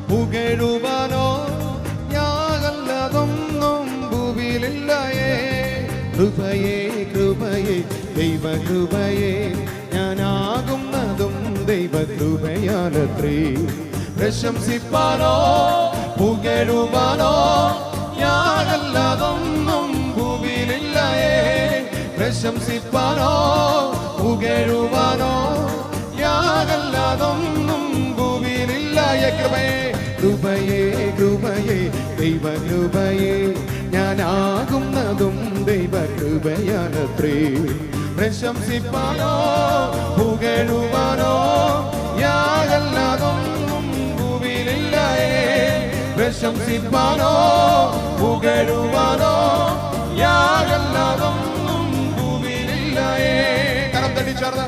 പുകഴുവാനോ ഞാനല്ലാതൊന്നും ഭൂമിയിലില്ലയേ. കൃപയേ കൃപയേ ദൈവകൃപയേ ഞാനാകുന്നതും ദൈവകൃപയാലത്രേ. പ്രശംസിപ്പാനോ പുകഴുവാനോ ഞാനല്ലാതൊന്നും ഭൂമിയിലില്ലയേ. പ്രശംസിപ്പാനോ പുകഴുവാനോ ഞാനല്ലാതൊന്നും ഭൂമിയിലില്ലയേ. കൃപയേ കൃപയേ കൃപയേ ദൈവകൃപയേ ഞാനാകുന്നതും ദൈവകൃപയാലത്രേ. പ്രശംസിപ്പാനോ പുകഴുവാനോ ഞാനല്ലാതൊന്നും ഭൂമിയിലില്ലയേ. പ്രശംസിപ്പാനോ പുകഴുവാനോ ഞാനല്ലാതൊന്നും ഭൂമിയിലില്ലയേ. കരം തട്ടി ചേർന്ന്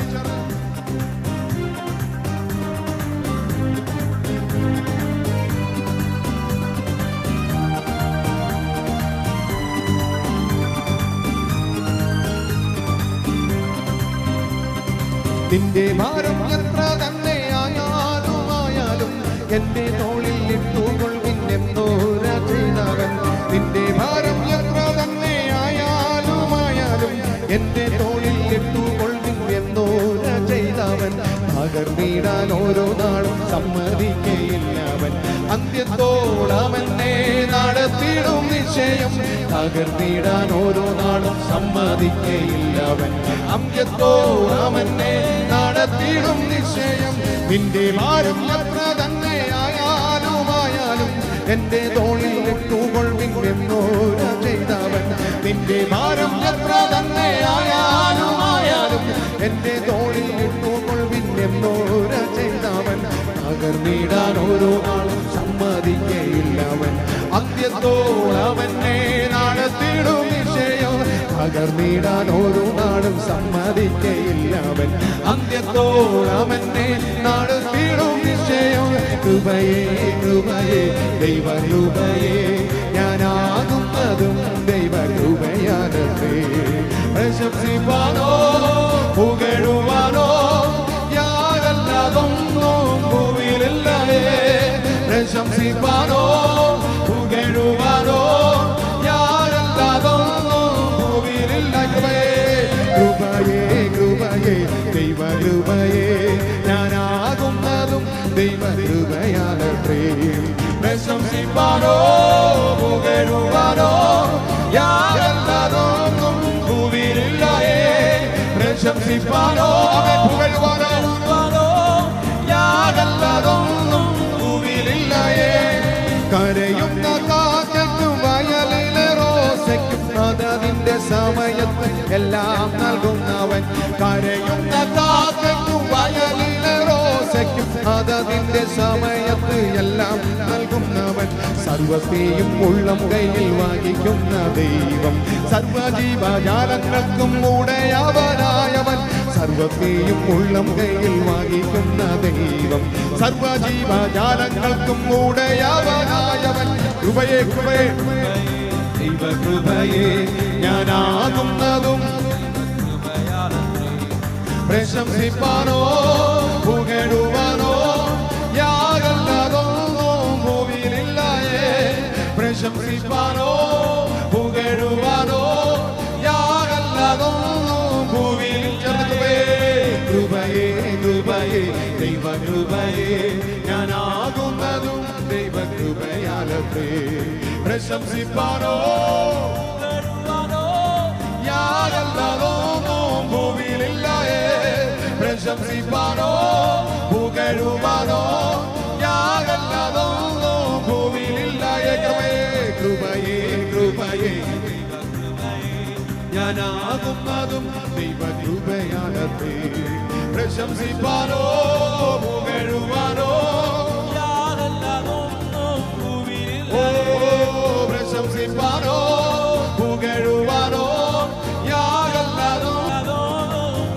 നിന്റെ ഭാരം എത്ര തന്നെയായാലും എന്റെ തോളിൽ ഇട്ടുകൊള്ളിൻ എന്നോര ചെയ്തവൻ. നിന്റെ ഭാരം എത്ര തന്നെയായാലും എന്റെ തോളിൽ ഇട്ടുകൊള്ളിൻ എന്നോര ചെയ്തവൻ. പകർന്നിടാൻ ഓരോ നാളും സമ്മതിക്കയില്ലവൻ. അന്ത്യത്തോളമെന്നെ നടത്തിടും നിശ്ചയം. പകർന്നിടാൻ ഓരോ നാളും സമ്മതിക്കയില്ലവൻ. അന്ത്യത്തോളമെന്നെ നടത്തിടും നിശ്ചയം. നിന്റെ ഭാരം എത്ര തന്നെയായാലും എന്റെ തോളിൽ ഇട്ടുകൊള്ളിൻ എന്നോര ചെയ്തവൻ. നിന്റെ ഭാരം എത്ര തന്നെയായാലും എന്റെ തോളിൽ ഇട്ടുകൊള്ളിൻ എന്നോര ചെയ്തവൻ. പകർന്നിടാൻ ഓരോ നാളും സമ്മതിക്കയില്ലവൻ. അന്ത്യത്തോളമെന്നെ നടത്തിടും നിശ്ചയം. പകർന്നിടാൻ ഓരോ നാളും സമ്മതിക്കയില്ലവൻ. അന്ത്യത്തോളമെന്നെ നടത്തിടും നിശ്ചയം. കൃപയേ കൃപയേ ദൈവകൃപയേ ഞാനാകുന്നതും ദൈവകൃപയാലത്രേ. പ്രശംസിപ്പാനോ പുകഴുവാനോ ഞാനല്ലാതൊന്നും ഭൂമിയിലില്ലയേ. പ്രശംസിപ്പാനോ പുകഴുവാനോ ഞാനല്ലാതൊന്നും ഭൂമിയിലില്ല. കൃപയേ കൃപയേ ദൈവകൃപയേ ഞാനാകുന്നതും ദൈവകൃപയാലത്രേ. പ്രശംസിപ്പാനോ പുകഴുവാനോ ഞാനല്ലാതൊന്നും ഭൂമിയിലില്ലയേ. പ്രശംസിപ്പാനോ പുകഴുവാനോ ഞാനല്ലാതൊന്നും ഭൂമിയിലില്ലയേ. കരയുന്ന കാക്കയ്ക്കും വയലിലെ റോസയ്ക്കും അതതിന്റെ സമയത്ത് എല്ലാം നൽകുന്നവൻ. കരയുന്ന കാക്കയ്ക്കും വയലിലെ റോസയ്ക്കും അതതിന്റെ സമയത്ത് എല്ലാം നൽകുന്നവൻ. സർവത്തെയും ഉള്ളം കയ്യിൽ വഹിക്കുന്ന ദൈവം. സർവജീവജാലങ്ങൾക്കും ഉടയവനായവൻ. സർവത്തെയും ഉള്ളം കയ്യിൽ വഹിക്കുന്ന ദൈവം. സർവജീവജാലങ്ങൾക്കും ഉടയവനായവൻ. കൃപയേ കൃപയേ ദൈവകൃപയേ ഞാനാകുന്നതും പ്രശംസിപ്പാനോ പുകഴുവാനോ ഞാനല്ലാതൊന്നും ഭൂമിയിലില്ലയേ. പ്രശംസിപ്പാനോ പുകഴുവാനോ ഞാനല്ലാതൊന്നും ഭൂമിയിൽ. കൃപയേ കൃപയേ ദൈവകൃപയേ ഞാനാകുന്നതും ദൈവകൃപയാലത്രേ. പ്രശംസിപ്പാനോ ഞാനല്ലാതൊന്നും ഭൂമിയിലില്ലയേ. പ്രശംസിപ്പാനോ പുകഴുവാനോ ഞാനല്ലാതൊന്നും ഭൂമിയിലില്ലയേ. കൃപയേ കൃപയേ ഞാനാകുന്നതും ദൈവകൃപയാലത്രേ. പ്രശംസിപ്പാനോ പുകഴുവാനോ ഞാനല്ലാതൊന്നും ഭൂമിയിലില്ലയേ. പ്രശംസിപ്പാനോ പുകഴുവാനോ ഞാനല്ലാതൊന്നും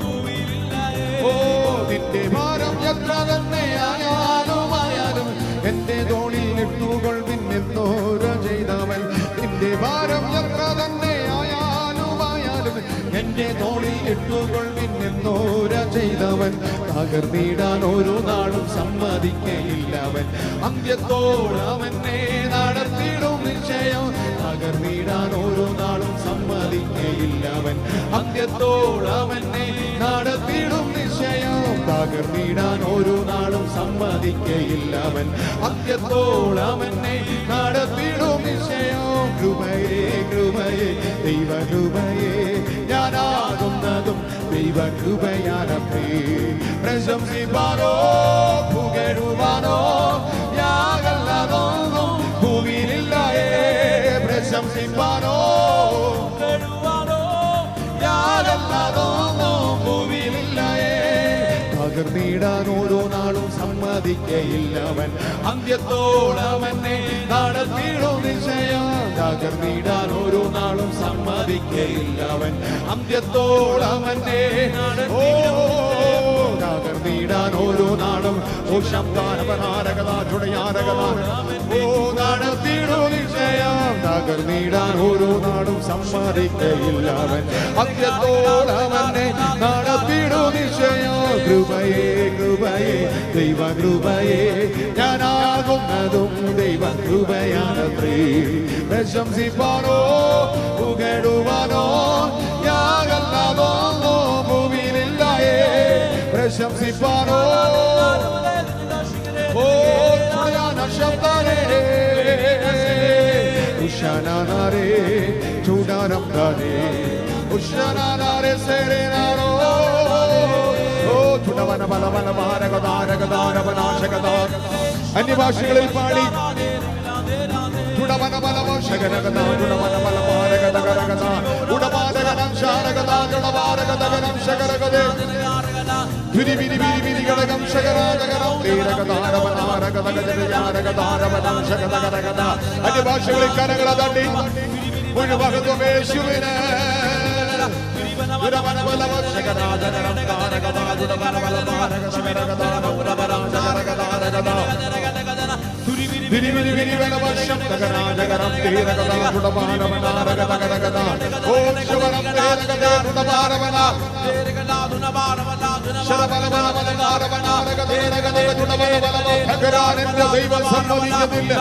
ഭൂമിയിലില്ലയേ. നിന്റെ ഭാരം എത്ര തന്നെയായാലും എന്റെ തോളിൽ ഇട്ടുകൊള്ളിൻ എന്നോര ചെയ്തവൻ. നിന്റെ ഭാരം എത്ര തന്നെയായാലും എന്റെ തോളിൽ ഇട്ടുകൊള്ളിൻ എന്നോര ചെയ്തവൻ തകർന്നിടാൻ ഒരു നാളും സമ്മതിക്കയില്ലവൻ. അന്ത്യത്തോളവനെ നടത്തിയിടും നിശ്ചയം തകർന്നിടാൻ ഒരു നാളും സമ്മതിക്കയില്ലവൻ. അന്ത്യത്തോളവനെ നടത്തിയിടും നിശ്ചയം തകർന്നിടാൻ ഒരു നാളും സമ്മതിക്കയില്ലവൻ. അന്ത്യത്തോളവനെ നടത്തിയിടും നിശ്ചയം. കൃപയേ കൃപയേ ദൈവകൃപയേ ഞാനാകുന്നതും ദൈവകൃപയാണത്രേ. പ്രശംസിപ്പാനോ പുകഴുവാനോ യാതൊന്നും ഭൂമിയിലില്ലയേ. പ്രശംസിപ്പാനോ പുകഴുവാനോ യാതൊന്നും ഭൂമിയിലില്ലയേ. തകർന്നിടാൻ ഓരോ നാളും സമ്മതിക്കയില്ലവൻ. അന്ത്യത്തോളവനെ നടത്തിയിടും നിശ്ചയം തകർന്നിടാൻ ഓരോ നാളും സമ്മതിക്കയില്ലവൻ. അന്ത്യത്തോളവനെ തകർന്നിടാൻ ഓരോ നാളും നടത്തിയിടും നിശ്ചയം തകർന്നിടാൻ ഓരോ നാളും സമ്മതിക്കയില്ലവൻ. അന്ത്യത്തോളവനെ നടത്തിയിടും നിശ്ചയം. കൃപയേ കൃപയേ ദൈവകൃപയേ ഞാനാകുന്നതും ദൈവകൃപയാണത്രേ. പ്രശംസിപ്പാനോ പുകഴുവാനോ യാതൊന്നും ഭൂമിയിലില്ലയേ. പ്രശംസിപ്പാനോ ഓ ശബ്ദാനേ ഉഷാനാരേ ചൂടാനം താനേ ഉഷാനാരേ സേരേനാരോ അന്യഭാഷകളിൽ പാടി അന്യഭാഷകളിൽ കരകളെ തട്ടി മുഴുവൻ യേശുവിനെ ദൈവം സമ്മതിക്കുന്നില്ല.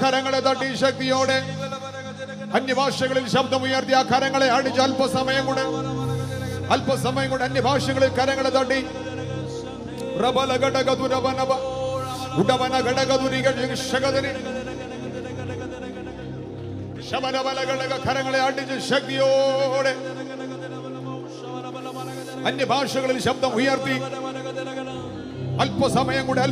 കരങ്ങളെ തട്ടി ശക്തിയോടെ അന്യഭാഷകളിൽ ശബ്ദമുയർത്തി ആ കരങ്ങളെ അടിച്ച് അല്പസമയം കൂടെ അന്യഭാഷകളിൽ കരങ്ങളെ തട്ടി കരങ്ങളെ അടിച്ച് ശക്തിയോടെ അന്യഭാഷകളിൽ ശബ്ദം ഉയർത്തി അല്പസമയം കൂടെ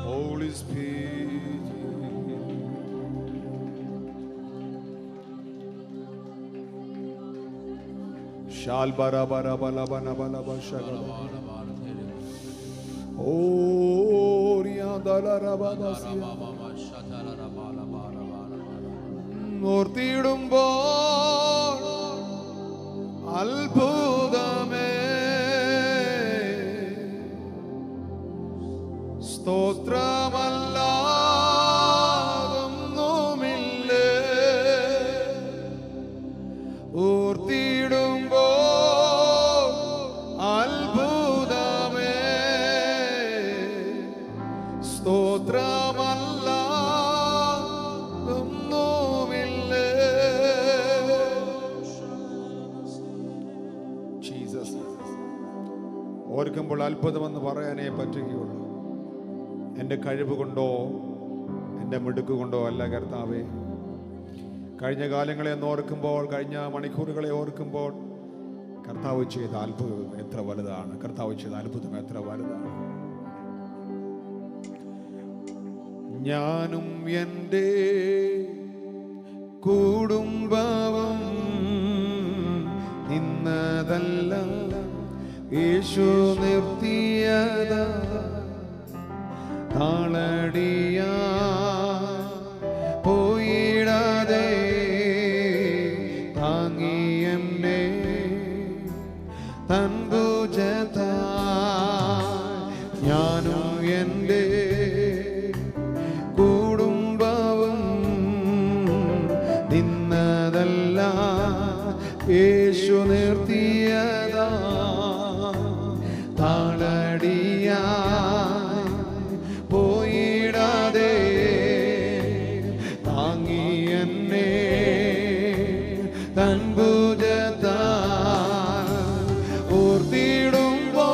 Holy Spirit. Shal bara bara bala bana bala bashagala. Oh, riandala rababasiya. ഓർത്തിടുമ്പോൾ അത്ഭുതമേ സ്തോത്രമല്ലാതൊന്നുമില്ലേ ഓർത്തിടുമ്പോൾ അത്ഭുതമേ സ്തോത്രമല്ലാതൊന്നുമില്ലേ. ജീസസ് ഓർക്കുമ്പോൾ അത്ഭുതമെന്ന് പറയാനേ പറ്റുകയുള്ളൂ. എൻ്റെ കഴിവ് കൊണ്ടോ എൻ്റെ മിടുക്ക് കൊണ്ടോ അല്ല കർത്താവേ. കഴിഞ്ഞ കാലങ്ങളെ ഒന്ന് ഓർക്കുമ്പോൾ, കഴിഞ്ഞ മണിക്കൂറുകളെ ഓർക്കുമ്പോൾ കർത്താവ് ചെയ്ത അത്ഭുതം എത്ര വലുതാണ്, കർത്താവ് ചെയ്ത അത്ഭുതം എത്ര വലുതാണ്. ഞാനും എൻ്റെ കുടുംബവും നിന്നതല്ല യേശു നിർത്തിയതാ. താളടിയ പോയിടാതെ താങ്ങി എന്നെ തൻ ഭുജത്താൽ. ഞാനും എൻ്റെ കുടുംബവും നിന്നതല്ല യേശു നിർത്തിയതാ. താളടിയ പോയിടാതെ താങ്ങി എന്നെ തൻ ഭുജത്താൽ. ഓർത്തിടുമ്പോൾ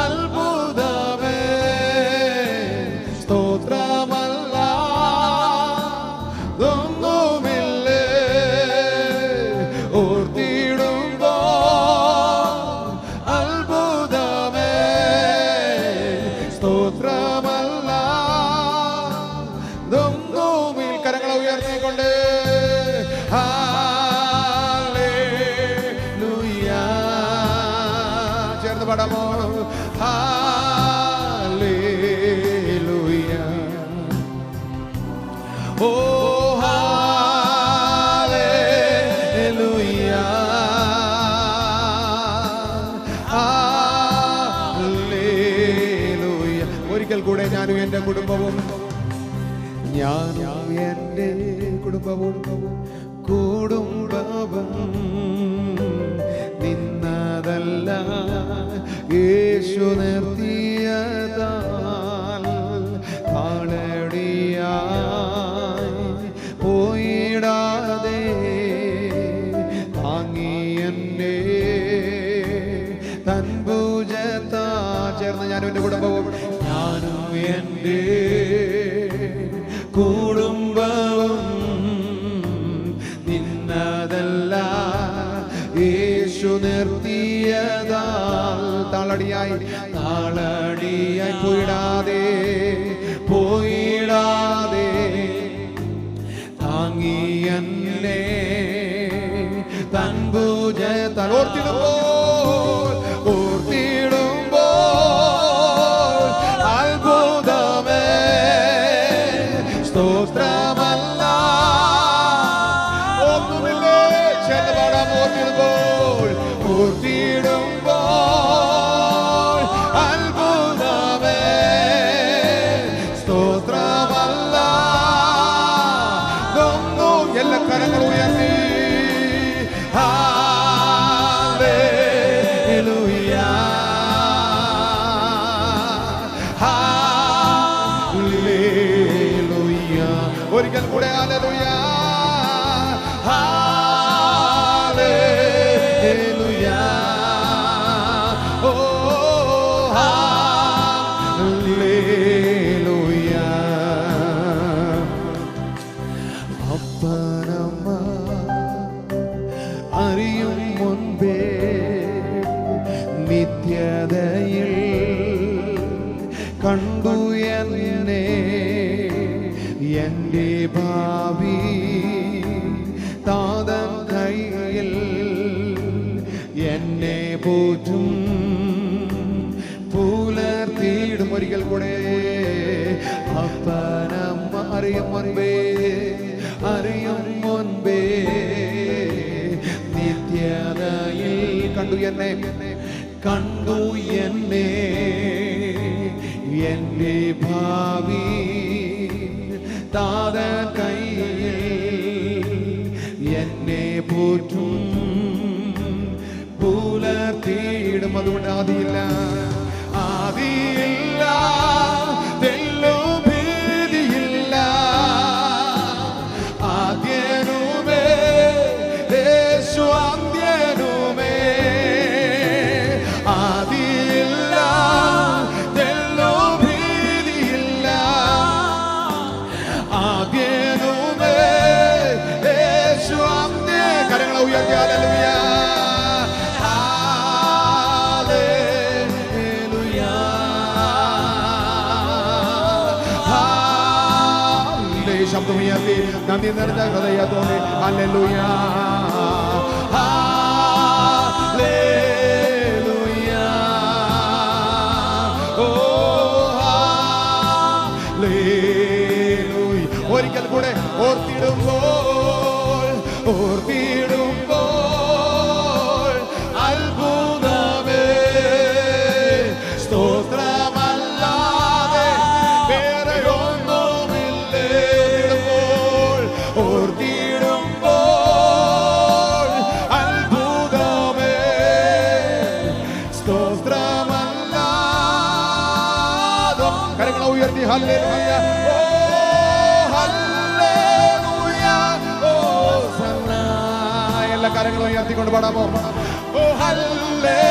അത്ഭുതമേ സ്തോത്രമല്ലാതൊന്നുമില്ലേ. ഓർത്തിടുമ്പോൾ അത്ഭുതമേ സ്തോത്രമല്ലാതൊന്നുമില്ല. കരങ്ങളെ ഉയർത്തിക്കൊണ്ട് ഹല്ലേലൂയ ചേർന്ന് പാടാമോ? ഹല്ലേലൂയ. ഓ ഹല്ലേലൂയ. ഹല്ലേലൂയ. ഒരിക്കൽ കൂടെ ഞാനും എൻ്റെ കുടുംബവും ഞാനും എൻ്റെ കുടുംബവും നിന്നതല്ല യേശു നിർത്തിയതാൽ. താളടിയായി പോയിടാതെ താങ്ങി എന്നെ തൻ ഭുജത്താ. ചേർന്ന് ഞാനും എൻ്റെ കുടുംബവും ഞാനും എൻ്റെ കുടുംബവും നിന്നതല്ല യേശു നിർത്തിയതാൽ. താളടിയായി പോയിടാതെ താങ്ങി എന്നെ തൻ ഭുജത്താൽ. ഓർത്തിടുമ്പോൾ അത്ഭുതമേ സ്തോത്രമല്ല ഒന്നുമില്ലേ. ചേർന്ന് പാടാം. ഓർത്തിടുമ്പോൾ അത്ഭുതമേ കണ്ടു എന്നെ എൻ്റെ ഭാവി താതൻ കൈയിൽ എന്നെ പോറ്റും പുലർത്തിയിടും. ഒരിക്കൽ കൂടെ അപ്പനമ്മ അറിയും മുൻപേ നിത്യതയിൽ കണ്ടു എന്നെ എൻ്റെ ഭാവി താതൻ കൈയിൽ എന്നെ പോറ്റും പുലർത്തിയിടും. അതുകൊണ്ട് ആദിയില്ല തെല്ലും ഭീതിയില്ല. ആദ്യനുമേ യേശു അന്ത്യനുമേ. ആദിയില്ല തെല്ലും ഭീതിയില്ല. ആദ്യനുമേ യേശു അന്ത്യ. കരങ്ങളെ ഉയർത്തി ഹല്ലേലൂയ. ശബ്ദമുയർത്തി നന്ദി നിറഞ്ഞ ഹൃദയത്തോടെ ഹല്ലേലൂയ ഹല്ലേലൂയ. ഓ ഹല്ലേലൂയ. ഒരിക്കൽ കൂടെ ഓർത്തിടുമ്പോൾ അത്ഭുതമേ സ്തോത്രമല്ലാതെ വേറെ ഒന്നുമില്ലേ. ഓർത്തിടുമ്പോൾ അത്ഭുതമേ സ്തോത്രമല്ലാതെ. കരങ്ങളെ ഉയർത്തി ഹല്ലേലൂയ ഹല്ലേലൂയ. എല്ലാ കരങ്ങളും ഉയർത്തിക്കൊണ്ട് പാടാമോ? ഓ ഹല്ലേലൂയ